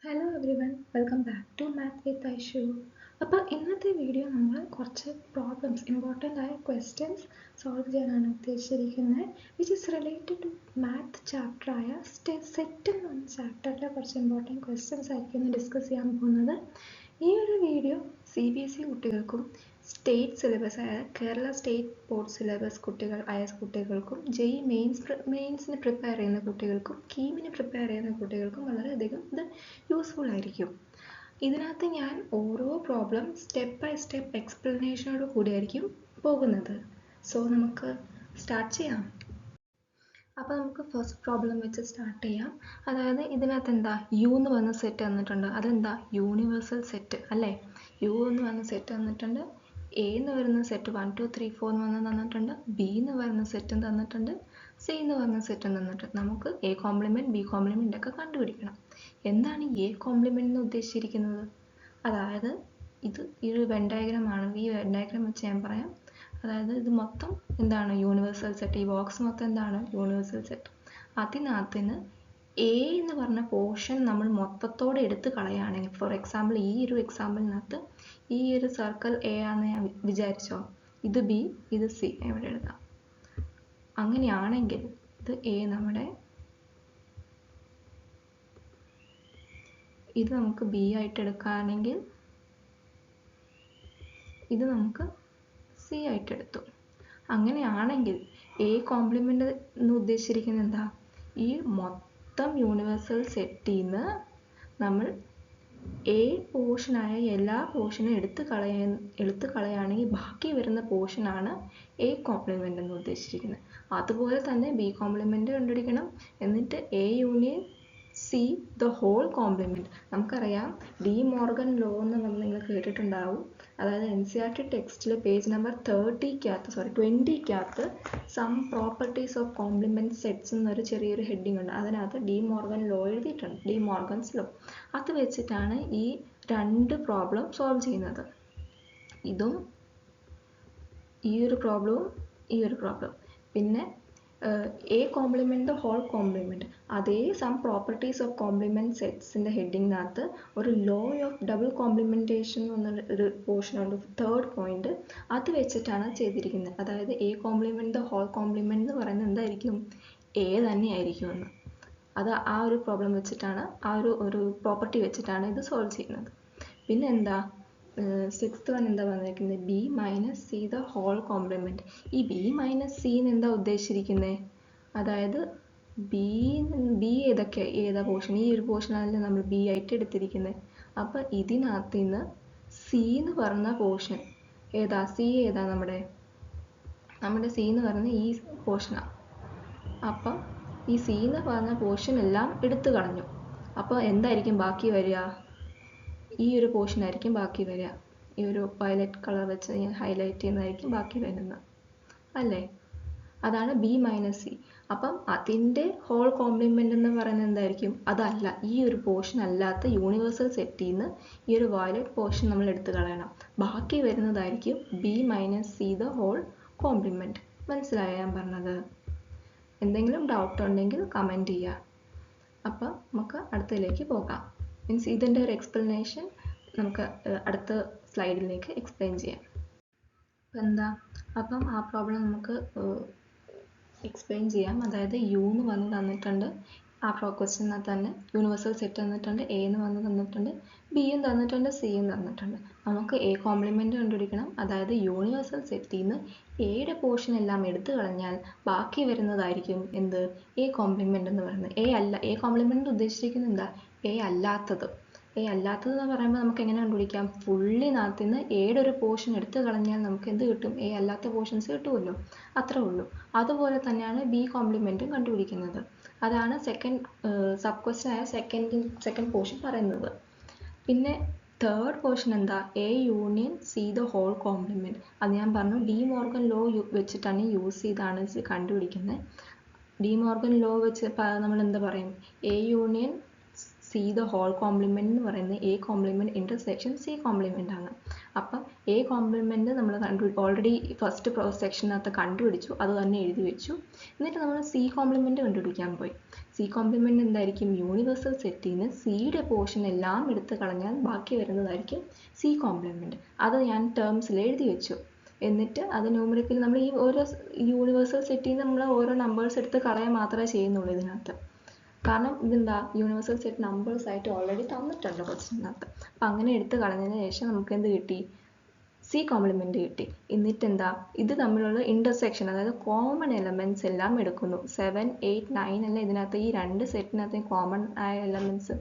Hello every one, welcome back to math with Aishu. അപ്പോൾ ഇന്നത്തെ video നമ്മൾ കുറച്ച് പ്രോബ്ലംസ്, ഇമ്പോർട്ടൻ്റ് ആയ ക്വസ്റ്റ്യൻസ് സോൾവ് ചെയ്യാനാണ് ഉദ്ദേശിച്ചിരിക്കുന്നത്. Which is related to math ചാപ്റ്ററായ സെറ്റ് എന്ന് പറഞ്ഞ ചാപ്റ്ററിലെ കുറച്ച് ഇമ്പോർട്ടൻറ്റ് ക്വസ്റ്റ്യൻസ് ആയിരിക്കും ഡിസ്കസ് ചെയ്യാൻ പോകുന്നത്. ഈ ഒരു വീഡിയോ CBSE കുട്ടികൾക്കും സ്റ്റേറ്റ് സിലബസ് ആയ കേരള സ്റ്റേറ്റ് ബോർഡ് സിലബസ് കുട്ടികൾക്കും JEE മെയിൻസിന് പ്രിപ്പയർ ചെയ്യുന്ന കുട്ടികൾക്കും കീമിന് പ്രിപ്പയർ ചെയ്യുന്ന കുട്ടികൾക്കും വളരെയധികം ഇത് യൂസ്ഫുൾ ആയിരിക്കും. ഇതിനകത്ത് ഞാൻ ഓരോ പ്രോബ്ലം സ്റ്റെപ്പ് ബൈ സ്റ്റെപ്പ് എക്സ്പ്ലനേഷനോട് കൂടിയായിരിക്കും പോകുന്നത്. സോ നമുക്ക് സ്റ്റാർട്ട് ചെയ്യാം. അപ്പോൾ നമുക്ക് ഫസ്റ്റ് പ്രോബ്ലം വെച്ച് സ്റ്റാർട്ട് ചെയ്യാം. അതായത് ഇതിനകത്ത് എന്താ യു എന്ന് പറഞ്ഞ സെറ്റ് തന്നിട്ടുണ്ട്. അതെന്താ യൂണിവേഴ്സൽ സെറ്റ് അല്ലേ? യു എന്ന് പറഞ്ഞ സെറ്റ് തന്നിട്ടുണ്ട്. എ എന്ന് പറയുന്ന സെറ്റ് 1 2 3 4 എന്ന് പറഞ്ഞ് തന്നിട്ടുണ്ട്. ബി എന്ന് പറയുന്ന സെറ്റും തന്നിട്ടുണ്ട്. സി എന്ന് പറഞ്ഞ സെറ്റും തന്നിട്ടുണ്ട്. നമുക്ക് എ കോംപ്ലിമെൻറ്റ് ബി കോംപ്ലിമെൻ്റ് ഒക്കെ കണ്ടുപിടിക്കണം. എന്താണ് എ കോംപ്ലിമെൻ്റ് എന്ന് ഉദ്ദേശിച്ചിരിക്കുന്നത്? അതായത് ഇത് ഈ ഒരു വെൻ ഡയഗ്രാം ആണ്. ഈ വെൻ ഡയഗ്രാം വെച്ച് ഞാൻ പറയാം. അതായത് ഇത് മൊത്തം എന്താണ് യൂണിവേഴ്സൽ സെറ്റ്. ഈ ബോക്സ് മൊത്തം എന്താണ് യൂണിവേഴ്സൽ സെറ്റ്. അതിനകത്തിന് എ എന്ന് പറഞ്ഞ പോർഷൻ നമ്മൾ മൊത്തത്തോടെ എടുത്ത് കളയുകയാണെങ്കിൽ, ഫോർ എക്സാമ്പിൾ ഈ ഒരു എക്സാമ്പിളിനകത്ത് ഈ ഒരു സർക്കിൾ എ ആണെന്ന് ഞാൻ വിചാരിച്ചോ, ഇത് ബി ഇത് സി എവിടെ എഴുതാം. അങ്ങനെയാണെങ്കിൽ ഇത് എ നമ്മുടെ, ഇത് നമുക്ക് ബി ആയിട്ട് എടുക്കുകയാണെങ്കിൽ ഇത് നമുക്ക് സി ആയിട്ട് എടുത്തു. അങ്ങനെയാണെങ്കിൽ എ കോംപ്ലിമെൻ്റ് എന്ന് ഉദ്ദേശിച്ചിരിക്കുന്നത് എന്താ? ഈ മൊത്തം യൂണിവേഴ്സൽ സെറ്റിൽ നിന്ന് നമ്മൾ എ പോർഷനായ എല്ലാ പോർഷനും എടുത്ത് കളയുകയാണെങ്കിൽ ബാക്കി വരുന്ന പോർഷനാണ് എ കോംപ്ലിമെൻ്റ് എന്ന് ഉദ്ദേശിച്ചിരിക്കുന്നത്. അതുപോലെ തന്നെ ബി കോംപ്ലിമെൻ്റ് കണ്ടുപിടിക്കണം. എന്നിട്ട് A union C the whole complement. നമുക്കറിയാം ഡി മോർഗൻ ലോ എന്ന് നിങ്ങൾ കേട്ടിട്ടുണ്ടാവും. അതായത് NCERT ടെക്സ്റ്റിൽ page number 20 some properties of complement sets എന്നൊരു ചെറിയൊരു ഹെഡിങ് ഉണ്ട്. അതിനകത്ത് ഡി മോർഗൻ ലോ എഴുതിയിട്ടുണ്ട്, ഡി മോർഗൻസ് ലോ. അത് വെച്ചിട്ടാണ് ഈ രണ്ട് പ്രോബ്ലം സോൾവ് ചെയ്യുന്നത്. ഇതും ഈ ഒരു പ്രോബ്ലവും ഈ ഒരു പ്രോബ്ലം. പിന്നെ A complement the whole complement, അതേ സം പ്രോപ്പർട്ടീസ് ഓഫ് കോംപ്ലിമെൻറ്റ് സെറ്റ്സിൻ്റെ ഹെഡിങ്ങിനകത്ത് ഒരു ലോ ഓഫ് ഡബിൾ കോംപ്ലിമെൻറ്റേഷൻ എന്നൊരു പോർഷൻ ഉണ്ട്, തേർഡ് പോയിന്റ്. അത് വെച്ചിട്ടാണ് ചെയ്തിരിക്കുന്നത്. അതായത് A complement the whole complement എന്ന് പറയുന്നത് എന്തായിരിക്കും? എ തന്നെയായിരിക്കുമെന്ന്. അത് ആ ഒരു പ്രോബ്ലം വെച്ചിട്ടാണ്, ആ ഒരു പ്രോപ്പർട്ടി വെച്ചിട്ടാണ് ഇത് സോൾവ് ചെയ്യുന്നത്. പിന്നെ എന്താ സിക്സ്ത് വൺ എന്താ പറഞ്ഞിരിക്കുന്നത്? B minus C the whole complement. ഈ ബി മൈനസ് സി എന്താ ഉദ്ദേശിച്ചിരിക്കുന്നത്? അതായത് ബി ഏതാ പോർഷൻ? ഈ ഒരു പോർഷനാണല്ലോ നമ്മൾ ബി ആയിട്ട് എടുത്തിരിക്കുന്നത്. അപ്പം ഇതിനകത്ത് നിന്ന് സി എന്ന് പറഞ്ഞ പോർഷൻ ഏതാ? സി ഏതാ? നമ്മുടെ സി എന്ന് പറയുന്ന ഈ പോർഷനാണ്. അപ്പം ഈ സി എന്ന് പറഞ്ഞ പോർഷൻ എല്ലാം എടുത്തു കളഞ്ഞു. അപ്പോൾ എന്തായിരിക്കും ബാക്കി വരിക? ഈ ഒരു പോർഷൻ ആയിരിക്കും ബാക്കി വരിക. ഈ ഒരു വയലറ്റ് കളർ വെച്ച് ഞാൻ ഹൈലൈറ്റ് ചെയ്യുന്നതായിരിക്കും ബാക്കി വരുന്നത് അല്ലേ? അതാണ് ബി മൈനസ് സി. അപ്പം അതിൻ്റെ ഹോൾ കോംപ്ലിമെൻ്റ് എന്ന് പറയുന്നത് എന്തായിരിക്കും? അതല്ല, ഈ ഒരു പോർഷൻ അല്ലാത്ത യൂണിവേഴ്സൽ സെറ്റിൽ നിന്ന് ഈ ഒരു വയലറ്റ് പോർഷൻ നമ്മൾ എടുത്തു കളയണം. ബാക്കി വരുന്നതായിരിക്കും B minus C the whole complement. മനസ്സിലായോ ഞാൻ പറഞ്ഞത്? എന്തെങ്കിലും ഡൗട്ട് ഉണ്ടെങ്കിൽ കമൻറ്റ് ചെയ്യുക. അപ്പം നമുക്ക് അടുത്തതിലേക്ക് പോകാം. മീൻസ് ഇതിൻ്റെ ഒരു എക്സ്പ്ലനേഷൻ നമുക്ക് അടുത്ത സ്ലൈഡിലേക്ക് എക്സ്പ്ലെയിൻ ചെയ്യാം. അപ്പം ആ പ്രോബ്ലം നമുക്ക് എക്സ്പ്ലെയിൻ ചെയ്യാം. അതായത് യു എന്ന് വന്ന് തന്നിട്ടുണ്ട്. ആ ക്വസ്റ്റ്യനകത്ത് തന്നെ യൂണിവേഴ്സൽ സെറ്റ് തന്നിട്ടുണ്ട്, എ എന്ന് വന്ന് തന്നിട്ടുണ്ട്, ബിയും തന്നിട്ടുണ്ട്, സിയും തന്നിട്ടുണ്ട്. നമുക്ക് എ കോംപ്ലിമെൻ്റ് കണ്ടുപിടിക്കണം. അതായത് യൂണിവേഴ്സൽ സെറ്റിൽ നിന്ന് എയുടെ പോർഷൻ എല്ലാം എടുത്തു കളഞ്ഞാൽ ബാക്കി വരുന്നതായിരിക്കും എന്ത്? എ കോംപ്ലിമെൻ്റ് എന്ന് പറയുന്നത്. എ കോംപ്ലിമെൻ്റ് ഉദ്ദേശിച്ചിരിക്കുന്നത് എന്താ? എ അല്ലാത്തത് എന്ന് പറയുമ്പോൾ നമുക്ക് എങ്ങനെ കണ്ടുപിടിക്കാം? ഫുള്ളിനകത്ത് നിന്ന് എയുടെ ഒരു പോർഷൻ എടുത്തു കളഞ്ഞാൽ നമുക്ക് എന്ത് കിട്ടും? എ അല്ലാത്ത പോർഷൻസ് കിട്ടുമല്ലോ. അത്രേ ഉള്ളൂ. അതുപോലെ തന്നെയാണ് ബി കോംപ്ലിമെൻറ്റും കണ്ടുപിടിക്കുന്നത്. അതാണ് സബ് ക്വസ്റ്റ്യൻ ആയ സെക്കൻഡ് പോർഷൻ പറയുന്നത്. പിന്നെ തേർഡ് പോർഷൻ എന്താ? A union C the whole complement. അത് ഞാൻ പറഞ്ഞു, ഡി മോർഗൻ ലോ വെച്ചിട്ടാണ് യൂസ് ചെയ്താണ് ഇത് കണ്ടുപിടിക്കുന്നത്. ഡി മോർഗൻ ലോ വെച്ച് നമ്മൾ എന്താ പറയും? A union C the whole complement എന്ന് പറയുന്നത് A complement intersection C complement ആണ്. അപ്പം എ കോംപ്ലിമെൻറ്റ് നമ്മൾ ഓൾറെഡി ഫസ്റ്റ് സെക്ഷനകത്ത് കണ്ടുപിടിച്ചു, അത് തന്നെ എഴുതി വെച്ചു. എന്നിട്ട് നമ്മൾ സി കോംപ്ലിമെൻറ്റ് കണ്ടുപിടിക്കാൻ പോയി. സി കോംപ്ലിമെൻറ്റ് എന്തായിരിക്കും? യൂണിവേഴ്സൽ സെറ്റിൽ നിന്ന് സിയുടെ പോർഷൻ എല്ലാം എടുത്ത് കളഞ്ഞാൽ ബാക്കി വരുന്നതായിരിക്കും സി കോംപ്ലിമെൻറ്റ്. അത് ഞാൻ ടേംസിൽ എഴുതി വെച്ചു. എന്നിട്ട് അത് ന്യൂമറിക്കൽ നമ്മൾ ഈ ഓരോ യൂണിവേഴ്സൽ സെറ്റിൽ നിന്ന് നമ്മൾ ഓരോ നമ്പേഴ്സ് എടുത്ത് കളയാൻ മാത്രമേ ചെയ്യുന്നുള്ളൂ ഇതിനകത്ത്. കാരണം ഇതെന്താ, യൂണിവേഴ്സൽ സെറ്റ് നമ്പേഴ്സ് ആയിട്ട് ഓൾറെഡി തന്നിട്ടുണ്ട് ക്വസ്റ്റ്യനകത്ത്. അപ്പം അങ്ങനെ എടുത്ത് കളഞ്ഞതിന് ശേഷം നമുക്ക് എന്ത് കിട്ടി? സി കോംപ്ലിമെൻറ്റ് കിട്ടി. എന്നിട്ട് എന്താ, ഇത് തമ്മിലുള്ള ഇൻ്റർസെക്ഷൻ, അതായത് കോമൺ എലമെൻറ്റ്സ് എല്ലാം എടുക്കുന്നു. 7, 8, 9 അല്ല ഇതിനകത്ത് ഈ രണ്ട് സെറ്റിനകത്ത് കോമൺ ആയ എലമെൻറ്റ്സ്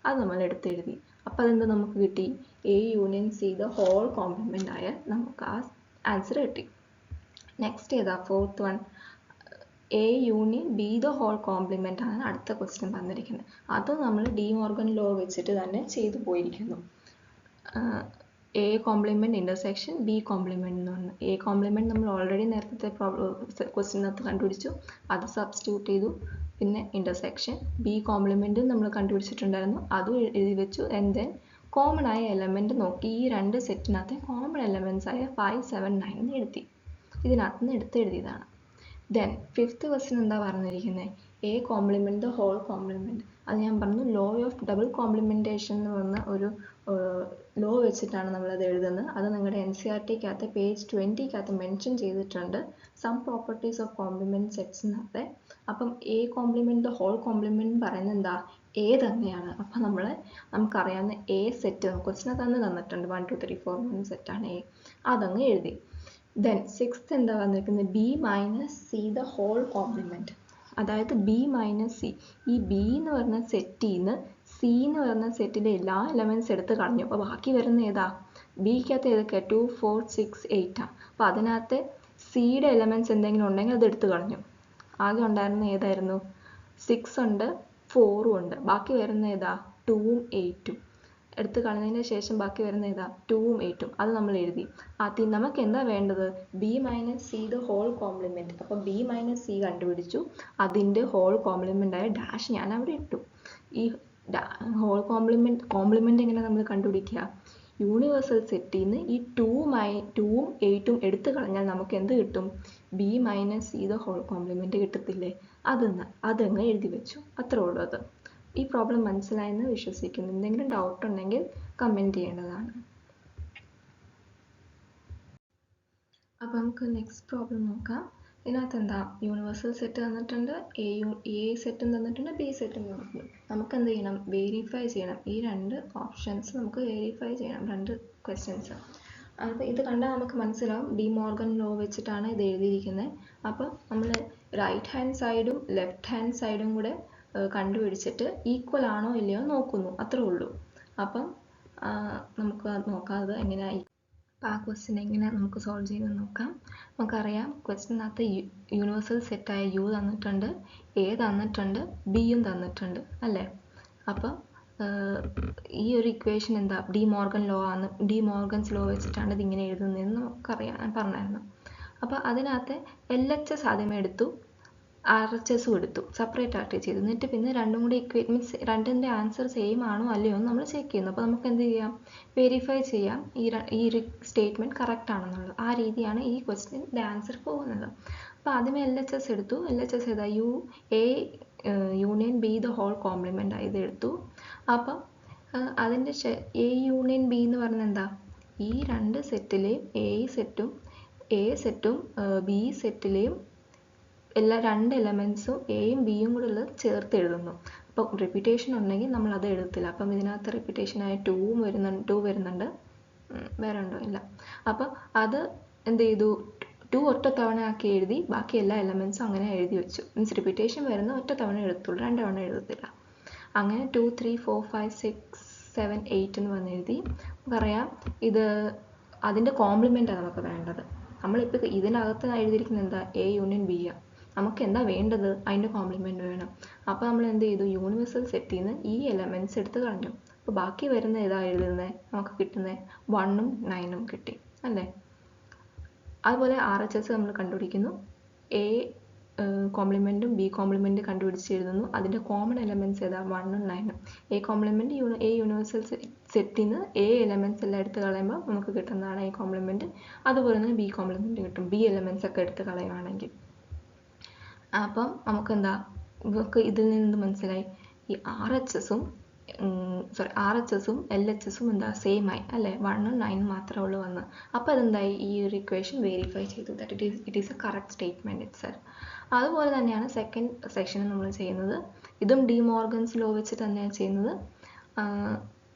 അത് നമ്മൾ എടുത്തെഴുതി. അപ്പം അതെന്ത് നമുക്ക് കിട്ടി? A union C the whole complement ആയ നമുക്ക് ആ ആൻസർ കിട്ടി. നെക്സ്റ്റ് ഏതാ? Fourth one, A union B the whole complement ആണ് അടുത്ത ക്വസ്റ്റ്യൻ തന്നിരിക്കുന്നത്. അത് നമ്മൾ ഡി മോർഗൻ ലോ വെച്ചിട്ട് തന്നെ ചെയ്തു പോയിരിക്കുന്നു. A complement intersection B compliment എന്ന് പറഞ്ഞു. എ കോംപ്ലിമെൻറ്റ് നമ്മൾ ഓൾറെഡി നേരത്തെ ക്വസ്റ്റ്യനകത്ത് കണ്ടുപിടിച്ചു, അത് സബ്സ്റ്റിറ്റ്യൂട്ട് ചെയ്തു. പിന്നെ ഇൻ്റർസെക്ഷൻ ബി കോംപ്ലിമെൻറ്റ് നമ്മൾ കണ്ടുപിടിച്ചിട്ടുണ്ടായിരുന്നു, അതും എഴുതി വെച്ചു. ആൻഡ് ദെൻ കോമൺ ആയ എലമെൻറ്റ് നോക്കി ഈ രണ്ട് സെറ്റിനകത്തെ കോമൺ എലമെൻറ്റ്സ് ആയ 5, 7, 9 എന്ന് എഴുതി. ഇതിനകത്ത് നിന്ന് എടുത്തെഴുതിയതാണ്. ദെൻ ഫിഫ്ത്ത് ക്വസ്റ്റ്യൻ എന്താ പറഞ്ഞിരിക്കുന്നത്? A complement the whole complement. അത് ഞാൻ പറഞ്ഞു, ലോ ഓഫ് ഡബിൾ കോംപ്ലിമെൻറ്റേഷൻ എന്ന് പറഞ്ഞ ഒരു ലോ വെച്ചിട്ടാണ് നമ്മളത് എഴുതുന്നത്. അത് നിങ്ങളുടെ NCERT-ക്കകത്ത് പേജ് 20-ക്കകത്ത് മെൻഷൻ ചെയ്തിട്ടുണ്ട്, സം പ്രോപ്പർട്ടീസ് ഓഫ് കോംപ്ലിമെൻറ്റ് സെറ്റ്സിനകത്ത്. അപ്പം A complement the whole complement പറയുന്നത് എന്താ? എ തന്നെയാണ്. അപ്പം നമുക്കറിയാവുന്ന എ സെറ്റ് ക്വസ്റ്റ്യൻ തന്നിട്ടുണ്ട്, 1, 2, 3, 4 1 സെറ്റാണ് എ, അതങ്ങ് എഴുതി. ദെൻ സിക്സ്ത് എന്താ വന്നിരിക്കുന്നത്? B minus C the whole complement. അതായത് ബി മൈനസ് സി, ഈ ബി എന്ന് പറഞ്ഞ സെറ്റിൽ നിന്ന് സി എന്ന് പറഞ്ഞ സെറ്റിലെ എല്ലാ എലമെൻറ്റ്സ് എടുത്ത് കളഞ്ഞു. അപ്പോൾ ബാക്കി വരുന്ന ഏതാ? ബിക്കകത്ത് ഏതൊക്കെ? 2, 4, 6, 8 ആണ്. അപ്പോൾ അതിനകത്ത് സിയുടെ എലമെൻറ്റ്സ് എന്തെങ്കിലും ഉണ്ടെങ്കിൽ അത് എടുത്ത് കളഞ്ഞു. ആകെ ഉണ്ടായിരുന്ന ഏതായിരുന്നു? 6 ഉണ്ട്, 4 ഉണ്ട്. ബാക്കി വരുന്ന ഏതാ? 2ഉം 8ഉം. എടുത്ത് കളഞ്ഞതിന് ശേഷം ബാക്കി വരുന്ന ഏതാ? 2ഉം 8ഉം. അത് നമ്മൾ എഴുതി. ആദ്യം നമുക്ക് എന്താ വേണ്ടത്? B minus C the whole complement. അപ്പോൾ ബി മൈനസ് സി കണ്ടുപിടിച്ചു, അതിൻ്റെ ഹോൾ കോംപ്ലിമെൻ്റ് ആയ ഡാഷ് ഞാൻ അവിടെ ഇട്ടു. ഈ ഹോൾ കോംപ്ലിമെൻ്റ് എങ്ങനെ നമ്മൾ കണ്ടുപിടിക്കുക? യൂണിവേഴ്സൽ സെറ്റിൽ നിന്ന് ഈ 2ഉം 8ഉം എടുത്തു കളഞ്ഞാൽ നമുക്ക് എന്ത് കിട്ടും? B minus C the whole complement കിട്ടത്തില്ലേ? അതങ്ങ് എഴുതി വെച്ചു. അത്രേ ഉള്ളൂ അത്. ഈ പ്രോബ്ലം മനസ്സിലായെന്ന് വിശ്വസിക്കുന്നു. എന്തെങ്കിലും ഡൗട്ട് ഉണ്ടെങ്കിൽ കമൻറ്റ് ചെയ്യേണ്ടതാണ്. അപ്പോൾ നമുക്ക് നെക്സ്റ്റ് പ്രോബ്ലം നോക്കാം. ഇതിനകത്ത് എന്താ, യൂണിവേഴ്സൽ സെറ്റ് തന്നിട്ടുണ്ട്, എ സെറ്റും തന്നിട്ടുണ്ട്, ബി സെറ്റും തന്നിട്ടുണ്ട്. നമുക്ക് എന്ത് ചെയ്യണം? വെരിഫൈ ചെയ്യണം. ഈ രണ്ട് ഓപ്ഷൻസ് നമുക്ക് വെരിഫൈ ചെയ്യണം, രണ്ട് ക്വസ്റ്റ്യൻസ്. അപ്പോൾ ഇത് കണ്ടാൽ നമുക്ക് മനസ്സിലാവും ഡി മോർഗൻ ലോ വെച്ചിട്ടാണ് ഇത് എഴുതിയിരിക്കുന്നത്. അപ്പോൾ നമ്മൾ റൈറ്റ് ഹാൻഡ് സൈഡും ലെഫ്റ്റ് ഹാൻഡ് സൈഡും കൂടെ കണ്ടുപിടിച്ചിട്ട് ഈക്വൽ ആണോ ഇല്ലയോ നോക്കുന്നു, അത്രേ ഉള്ളൂ. അപ്പം നമുക്ക് നോക്കാം അത് എങ്ങനെയായി. അപ്പോൾ ആ ക്വസ്റ്റ്യൻ എങ്ങനെ നമുക്ക് സോൾവ് ചെയ്ത് നോക്കാം. നമുക്കറിയാം ക്വസ്റ്റ്യനകത്ത് യൂണിവേഴ്സൽ സെറ്റായ യു തന്നിട്ടുണ്ട്, എ തന്നിട്ടുണ്ട്, ബിയും തന്നിട്ടുണ്ട് അല്ലേ. അപ്പം ഈ ഒരു ഇക്വേഷൻ എന്താ? ഡി മോർഗൻ ലോ ആണ്. ഡി മോർഗൻസ് ലോ വെച്ചിട്ടാണ് ഇതിങ്ങനെ എഴുതുന്നതെന്ന് നമുക്കറിയാം, ഞാൻ പറഞ്ഞായിരുന്നു. അപ്പോൾ അതിനകത്ത് LHS ആദ്യമേ എടുത്തു, RHSും എടുത്തു, സെപ്പറേറ്റ് ആയിട്ട് ചെയ്തു. എന്നിട്ട് പിന്നെ രണ്ടും കൂടി മീൻസ് രണ്ടിൻ്റെ ആൻസർ സെയിം ആണോ അല്ലയോ എന്ന് നമ്മൾ ചെക്ക് ചെയ്യുന്നു. അപ്പോൾ നമുക്ക് എന്ത് ചെയ്യാം? വെരിഫൈ ചെയ്യാം ഈ ഒരു സ്റ്റേറ്റ്മെൻറ്റ് കറക്റ്റ് ആണെന്നുള്ളത്. ആ രീതിയാണ് ഈ ക്വസ്റ്റ്യൻ്റെ ആൻസർ പോകുന്നത്. അപ്പോൾ ആദ്യമേ LHS എടുത്തു. LHS ഏതാ? A union B the whole complement ഇത് എടുത്തു. അപ്പം അതിൻ്റെ എ യൂണിയൻ ബി എന്ന് പറഞ്ഞാൽ എന്താ? ഈ രണ്ട് സെറ്റിലെയും എ സെറ്റും ബി സെറ്റിലെയും എല്ലാ രണ്ട് എലമെൻറ്റ്സും എയും ബിയും കൂടെ ഉള്ളത് ചേർത്ത് എഴുതുന്നു. അപ്പം റിപ്പീറ്റേഷൻ ഉണ്ടെങ്കിൽ നമ്മൾ അത് എഴുതത്തില്ല. അപ്പം ഇതിനകത്ത് റിപ്പീറ്റേഷനായ 2 വരുന്നുണ്ട്, വേറെ ഉണ്ടോ? ഇല്ല. അപ്പം അത് എന്ത് ചെയ്തു? 2 ഒറ്റ തവണ ആക്കി എഴുതി, ബാക്കി എല്ലാ എലമെൻറ്റ്സും അങ്ങനെ എഴുതി വെച്ചു. മീൻസ് റിപ്പീറ്റേഷൻ വരുന്ന ഒറ്റ തവണ എഴുതുള്ളൂ, 2 തവണ എഴുതത്തില്ല. അങ്ങനെ 2, 3, 4, 5, 6, 7, 8 എന്ന് പറഞ്ഞ് എഴുതി. നമുക്കറിയാം ഇത് അതിൻ്റെ കോംപ്ലിമെൻ്റാണ് നമുക്ക് വേണ്ടത്. നമ്മളിപ്പോൾ ഇതിനകത്ത് എഴുതിയിരിക്കുന്നത് എന്താ? എ യൂണിയൻ ബി ആണ്. നമുക്ക് എന്താ വേണ്ടത്? അതിൻ്റെ കോംപ്ലിമെൻ്റ് വേണം. അപ്പോൾ നമ്മൾ എന്ത് ചെയ്തു? യൂണിവേഴ്സൽ സെറ്റിൽ നിന്ന് ഈ എലമെൻറ്റ്സ് എടുത്ത് കളഞ്ഞു. അപ്പോൾ ബാക്കി വരുന്ന ഏതാ എഴുതുന്നത്? നമുക്ക് കിട്ടുന്നത് 1ഉം 9ഉം കിട്ടി അല്ലേ. അതുപോലെ RHS നമ്മൾ കണ്ടുപിടിക്കുന്നു. എ കോംപ്ലിമെൻറ്റും ബി കോംപ്ലിമെൻറ്റ് കണ്ടുപിടിച്ച് എഴുതുന്നു. അതിൻ്റെ കോമൺ എലമെൻറ്റ്സ് ഏതാ? 1ഉം 9ഉം. എ കോംപ്ലിമെൻറ്റ് എ യൂണിവേഴ്സൽ സെറ്റിൽ നിന്ന് എ എലമെൻറ്റ്സ് എല്ലാം എടുത്ത് കളയുമ്പോൾ നമുക്ക് കിട്ടുന്നതാണ് എ കോംപ്ലിമെൻറ്റ്. അതുപോലെ തന്നെ ബി കോംപ്ലിമെൻറ്റ് കിട്ടും, ബി എലമെൻറ്റ്സ് ഒക്കെ എടുത്ത് കളയുവാണെങ്കിൽ. അപ്പം നമുക്ക് എന്താ, ഇവർക്ക് ഇതിൽ നിന്ന് മനസ്സിലായി ഈ RHSഉം LHSഉം എന്താ സെയിം ആയി അല്ലേ, 1ഉം 9ഉം മാത്രമേ ഉള്ളൂ വന്ന്. അപ്പോൾ അതെന്തായി, ഈ ഒരു ഇക്വേഷൻ വെരിഫൈ ചെയ്തു, that it is A correct statement itself. അതുപോലെ തന്നെയാണ് സെക്കൻഡ് സെക്ഷനിൽ നമ്മൾ ചെയ്യുന്നത്. ഇതും ഡി മോർഗൻസ് ലോ വെച്ചിട്ട് തന്നെയാണ് ചെയ്യുന്നത്.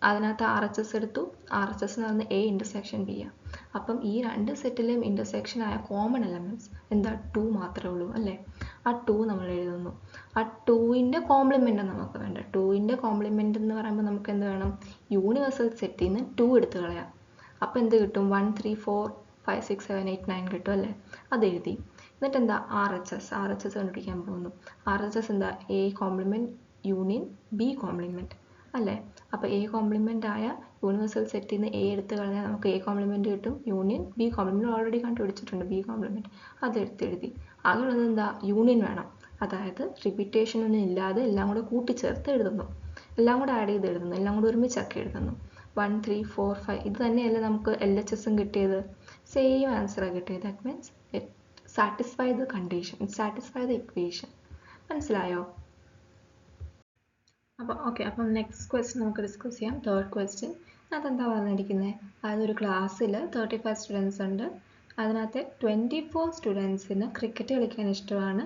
അതിനകത്ത് RHS എടുത്തു, RHS എന്ന് പറയുന്നത് A ഇൻ്റർസെക്ഷൻ B ആണ്. അപ്പം ഈ രണ്ട് സെറ്റിലെയും ഇൻ്റർസെക്ഷൻ ആയ കോമൺ എലമെൻറ്റ്സ് എന്താ, 2 മാത്രമേ ഉള്ളൂ അല്ലേ. ആ 2 നമ്മൾ എഴുതുന്നു. ആ 2ൻ്റെ കോംപ്ലിമെൻ്റ് നമുക്ക് വേണ്ട. 2ൻ്റെ കോംപ്ലിമെൻ്റ് എന്ന് പറയുമ്പോൾ നമുക്ക് എന്ത് വേണം, യൂണിവേഴ്സൽ സെറ്റിൽ നിന്ന് 2 എടുത്ത് കളയാം. അപ്പോൾ എന്ത് കിട്ടും, 1 3 4 5 6 7 8 9 കിട്ടും അല്ലേ. അത് എഴുതി. എന്നിട്ട് എന്താ, RHS കണ്ടുപിടിക്കാൻ പോകുന്നു. RHS എന്താ, A complement union B complement അല്ലേ. അപ്പോൾ A കോംപ്ലിമെൻ്റ് ആയ യൂണിവേഴ്സൽ സെറ്റിൽ നിന്ന് A എടുത്ത് കളഞ്ഞാൽ നമുക്ക് A കോംപ്ലിമെൻ്റ് കിട്ടും. യൂണിയൻ B കോംപ്ലിമെൻ്റ് ഓൾറെഡി കണ്ടുപിടിച്ചിട്ടുണ്ട്, B കോംപ്ലിമെൻ്റ്. അതെടുത്ത് എഴുതി. അതുള്ളത് എന്താ, യൂണിയൻ വേണം. അതായത് റിപ്പീറ്റേഷൻ ഒന്നും ഇല്ലാതെ എല്ലാം കൂടെ കൂട്ടിച്ചേർത്ത് എഴുതുന്നു, എല്ലാം കൂടെ ആഡ് ചെയ്ത് എഴുതുന്നു, എല്ലാം കൂടെ ഒരുമിച്ചാക്കി എഴുതുന്നു. 1 3 4 5 ഇത് തന്നെയല്ലേ നമുക്ക് LHSഉം കിട്ടിയത്, സെയിം ആൻസറാണ് കിട്ടിയത്. That means it satisfy the condition, it satisfy the equation. മനസ്സിലായോ? അപ്പം നെക്സ്റ്റ് ക്വസ്റ്റ്യൻ നമുക്ക് ഡിസ്കസ് ചെയ്യാം. തേർഡ് ക്വസ്റ്റ്യൻ അതെന്താ പറഞ്ഞിരിക്കുന്നത്, അതായത് ഒരു ക്ലാസ്സിൽ 35 സ്റ്റുഡൻസ് ഉണ്ട്. അതിനകത്ത് 24 സ്റ്റുഡൻസിന് ക്രിക്കറ്റ് കളിക്കാൻ ഇഷ്ടമാണ്,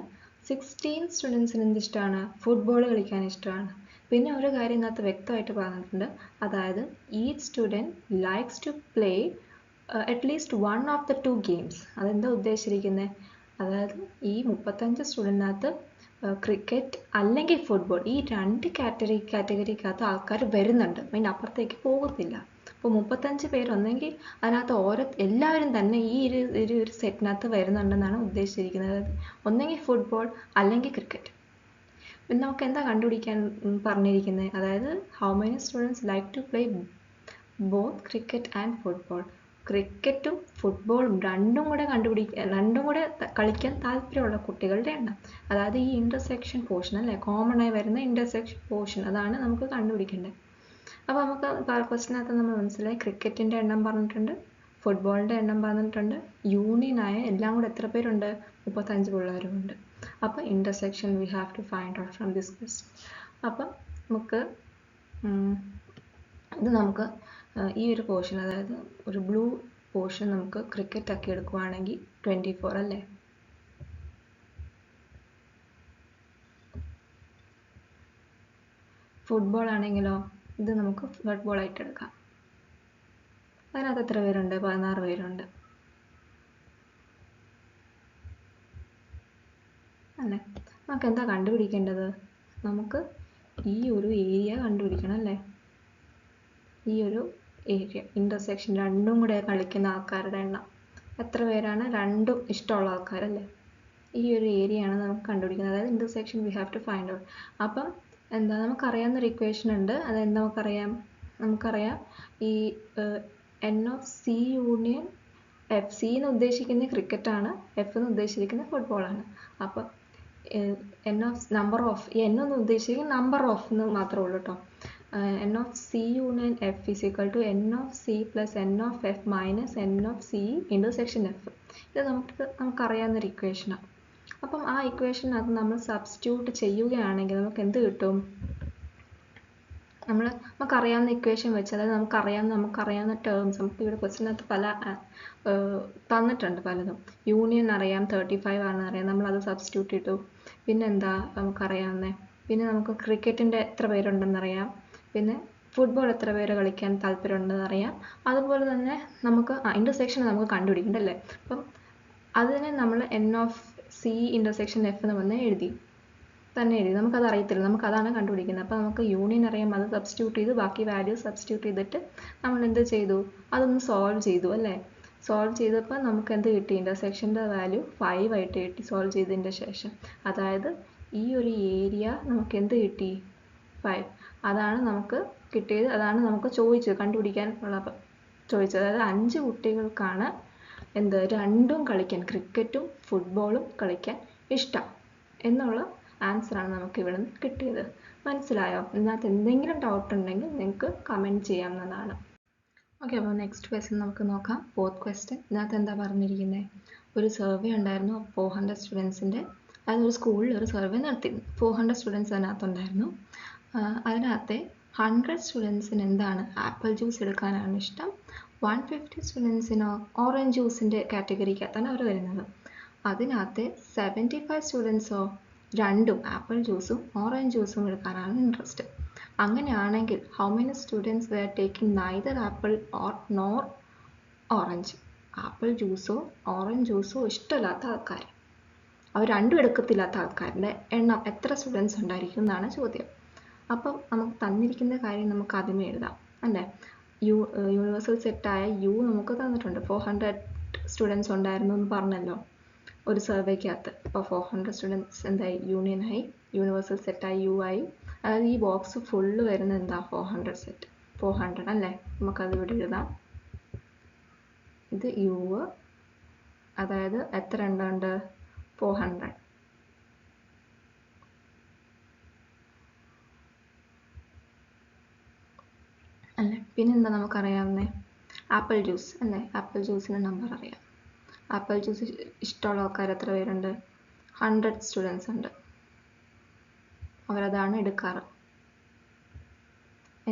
16 സ്റ്റുഡൻസിന് എന്ത് ഇഷ്ടമാണ്, ഫുട്ബോൾ കളിക്കാൻ ഇഷ്ടമാണ്. പിന്നെ ഒരു കാര്യം ഇതിനകത്ത് വ്യക്തമായിട്ട് പറഞ്ഞിട്ടുണ്ട്, അതായത് each student likes to play at least 1 of the 2 games. അതെന്താ ഉദ്ദേശിച്ചിരിക്കുന്നത്, അതായത് ഈ 35 സ്റ്റുഡൻറ്റിനകത്ത് ക്രിക്കറ്റ് അല്ലെങ്കിൽ ഫുട്ബോൾ ഈ രണ്ട് കാറ്റഗറിക്കകത്ത് ആൾക്കാർ വരുന്നുണ്ട്, അതിൻ്റെ അപ്പുറത്തേക്ക് പോകുന്നില്ല. അപ്പോൾ 35 പേരൊന്നെങ്കിൽ അതിനകത്ത് എല്ലാവരും തന്നെ ഈ ഒരു സെറ്റിനകത്ത് വരുന്നുണ്ടെന്നാണ് ഉദ്ദേശിച്ചിരിക്കുന്നത്. ഒന്നെങ്കിൽ ഫുട്ബോൾ അല്ലെങ്കിൽ ക്രിക്കറ്റ്. പിന്നെ നമുക്ക് എന്താ കണ്ടുപിടിക്കാൻ പറഞ്ഞിരിക്കുന്നത്, അതായത് how many students like to play both cricket and football. ക്രിക്കറ്റും ഫുട്ബോളും രണ്ടും കൂടെ കളിക്കാൻ താല്പര്യമുള്ള കുട്ടികളുടെ എണ്ണം. അതായത് ഈ ഇൻ്റർസെക്ഷൻ പോർഷൻ അല്ലേ, കോമൺ ആയി വരുന്ന ഇൻ്റർസെക്ഷൻ പോർഷൻ, അതാണ് നമുക്ക് കണ്ടുപിടിക്കേണ്ടത്. അപ്പോൾ നമുക്ക് ക്വസ്റ്റിനകത്ത് നമ്മൾ മനസ്സിലായി, ക്രിക്കറ്റിൻ്റെ എണ്ണം പറഞ്ഞിട്ടുണ്ട്, ഫുട്ബോളിൻ്റെ എണ്ണം പറഞ്ഞിട്ടുണ്ട്, യൂണിയനായ എല്ലാം കൂടെ എത്ര പേരുണ്ട്, 35 പിള്ളേരുമുണ്ട്. അപ്പോൾ intersection we have to find out from this question. അപ്പം നമുക്ക് ഈ ഒരു പോർഷൻ, അതായത് ഒരു ബ്ലൂ പോർഷൻ നമുക്ക് ക്രിക്കറ്റ് ആക്കി എടുക്കുവാണെങ്കിൽ 24 അല്ലേ. ഫുട്ബോൾ ആണെങ്കിലോ ഇത് നമുക്ക് ഫുട്ബോൾ ആയിട്ട് എടുക്കാം. അതിനകത്ത് എത്ര പേരുണ്ട്, 16 പേരുണ്ട് അല്ലേ. നമുക്ക് എന്താ കണ്ടുപിടിക്കേണ്ടത്, നമുക്ക് ഈ ഒരു ഏരിയ കണ്ടുപിടിക്കണം അല്ലേ. ഈ ഒരു ഏരിയ ഇൻ്റർസെക്ഷൻ രണ്ടും കൂടെ കളിക്കുന്ന ആൾക്കാരുടെ എണ്ണം എത്ര പേരാണ്, രണ്ടും ഇഷ്ടമുള്ള ആൾക്കാരല്ലേ. ഈ ഒരു ഏരിയയാണ് നമുക്ക് കണ്ടുപിടിക്കുന്നത്, അതായത് intersection we have to find out. അപ്പം എന്താ, നമുക്കറിയാവുന്നൊരു ഇക്വേഷൻ ഉണ്ട്. അതെന്താ നമുക്കറിയാം ഈ N of C union F. C എന്ന് ഉദ്ദേശിക്കുന്നത് ക്രിക്കറ്റാണ്, F എന്ന് ഉദ്ദേശിക്കുന്നത് ഫുട്ബോളാണ്. അപ്പം N എന്ന് ഉദ്ദേശിക്കുന്നത് നമ്പർ ഓഫ് എന്ന് മാത്രമേ ഉള്ളൂ കേട്ടോ. N of C union F is equal to N of C plus N of F minus N of C intersection F. ഇത് നമുക്കറിയാവുന്നൊരു ഇക്വേഷനാണ്. അപ്പം ആ ഇക്വേഷനകത്ത് നമ്മൾ സബ്സ്റ്റിറ്റ്യൂട്ട് ചെയ്യുകയാണെങ്കിൽ നമുക്ക് എന്ത് കിട്ടും, നമുക്കറിയാവുന്ന ഇക്വേഷൻ വെച്ച്, അതായത് നമുക്കറിയാവുന്ന ടേംസ് നമുക്ക് ഇവിടെ ക്വസ്റ്റിനകത്ത് പല തന്നിട്ടുണ്ട് പലതും. യൂണിയൻ അറിയാം, 35 ആണെന്ന് അറിയാം, നമ്മളത് സബ്സ്റ്റിറ്റ്യൂട്ട് ചെയ്തു. പിന്നെന്താ നമുക്കറിയാവുന്നത്, പിന്നെ നമുക്ക് ക്രിക്കറ്റിൻ്റെ എത്ര പേരുണ്ടെന്നറിയാം, പിന്നെ ഫുട്ബോൾ എത്ര പേര് കളിക്കാൻ താല്പര്യമുണ്ടെന്ന് അറിയാം. അതുപോലെ തന്നെ നമുക്ക് ഇൻ്റർസെക്ഷൻ നമുക്ക് കണ്ടുപിടിക്കണ്ടല്ലേ. അപ്പം അതിനെ നമ്മൾ N of C intersection F എന്ന് പറഞ്ഞ് എഴുതി. നമുക്കത് അറിയത്തില്ല, നമുക്കതാണ് കണ്ടുപിടിക്കുന്നത്. അപ്പോൾ നമുക്ക് യൂണിയൻ അറിയാം, അത് സബ്സ്റ്റിറ്റ്യൂട്ട് ചെയ്ത് ബാക്കി വാല്യൂസ് സബ്സ്റ്റിറ്റ്യൂട്ട് ചെയ്തിട്ട് നമ്മൾ എന്ത് ചെയ്തു, അതൊന്ന് സോൾവ് ചെയ്തു അല്ലേ. സോൾവ് ചെയ്തപ്പോൾ നമുക്ക് എന്ത് കിട്ടി, ഇൻ്റർസെക്ഷൻ്റെ വാല്യൂ 5 ആയിട്ട് കിട്ടി സോൾവ് ചെയ്തതിൻ്റെ ശേഷം. അതായത് ഈ ഒരു ഏരിയ നമുക്ക് എന്ത് കിട്ടി, 5. അതാണ് നമുക്ക് കിട്ടിയത്, അതാണ് നമുക്ക് കണ്ടുപിടിക്കാനുള്ള ചോദിച്ചത്. അതായത് 5 കുട്ടികൾക്കാണ് രണ്ടും കളിക്കാൻ, ക്രിക്കറ്റും ഫുട്ബോളും കളിക്കാൻ ഇഷ്ടം. എന്നുള്ള ആൻസറാണ് നമുക്ക് ഇവിടെ നിന്ന് കിട്ടിയത്. മനസ്സിലായോ? ഇതിനകത്ത് എന്തെങ്കിലും ഡൗട്ട് ഉണ്ടെങ്കിൽ നിങ്ങൾക്ക് കമൻറ്റ് ചെയ്യാവുന്നതാണ്. ഓക്കെ, അപ്പോൾ നെക്സ്റ്റ് ക്വസ്റ്റ്യൻ നമുക്ക് നോക്കാം. 4th question. ഇതിനകത്ത് എന്താ പറഞ്ഞിരിക്കുന്നത്? ഒരു സർവേ ഉണ്ടായിരുന്നു 400 സ്റ്റുഡൻസിൻ്റെ. അതായത് ഒരു സ്കൂളിൽ ഒരു സർവേ നടത്തിയിരുന്നു. 400 സ്റ്റുഡൻസ് അതിനകത്തുണ്ടായിരുന്നു. അതിനകത്തെ 100 സ്റ്റുഡൻസിന് എന്താണ് ആപ്പിൾ ജ്യൂസ് എടുക്കാനാണ് ഇഷ്ടം. 150 സ്റ്റുഡൻസിനോ ഓറഞ്ച് ജ്യൂസിൻ്റെ കാറ്റഗറിക്കകത്താണ് അവർ വരുന്നത്. അതിനകത്തെ 75 സ്റ്റുഡൻസോ രണ്ടും ആപ്പിൾ ജ്യൂസും ഓറഞ്ച് ജ്യൂസും എടുക്കാനാണ് ഇൻട്രസ്റ്റ്. അങ്ങനെയാണെങ്കിൽ how many students were taking neither apple or nor orange? Apple ജ്യൂസോ ഓറഞ്ച് ജ്യൂസോ ഇഷ്ടമില്ലാത്ത ആൾക്കാർ, അവർ രണ്ടും എടുക്കത്തില്ലാത്ത ആൾക്കാരുടെ എണ്ണം എത്ര സ്റ്റുഡൻസ് ഉണ്ടായിരിക്കും എന്നാണ് ചോദ്യം. അപ്പം നമുക്ക് തന്നിരിക്കുന്ന കാര്യം നമുക്ക് ആദ്യമേ എഴുതാം അല്ലേ. യൂണിവേഴ്സൽ സെറ്റായ യു നമുക്ക് തന്നിട്ടുണ്ട്. 400 സ്റ്റുഡൻസ് ഉണ്ടായിരുന്നു എന്ന് പറഞ്ഞല്ലോ ഒരു സർവേക്കകത്ത്. അപ്പോൾ 400 സ്റ്റുഡൻസ് എന്തായി? യൂണിയനായി, യൂണിവേഴ്സൽ സെറ്റായി യു ആയി. അതായത് ഈ ബോക്സ് ഫുള്ള് വരുന്നത് എന്താ? 400 സെറ്റ്, 400 അല്ലേ. നമുക്കത് ഇവിടെ എഴുതാം. ഇത് യു, അതായത് എത്ര എണ്ണമുണ്ട്? 400 അല്ലേ. പിന്നെന്താ നമുക്കറിയാവുന്നത്? ആപ്പിൾ ജ്യൂസ് അല്ലേ. ആപ്പിൾ ജ്യൂസിൻ്റെ നമ്പർ അറിയാം. ആപ്പിൾ ജ്യൂസ് ഇഷ്ടമുള്ള ആൾക്കാർ എത്ര പേരുണ്ട്? 100 സ്റ്റുഡൻസ് ഉണ്ട്. അവരതാണ് എടുക്കാറ്.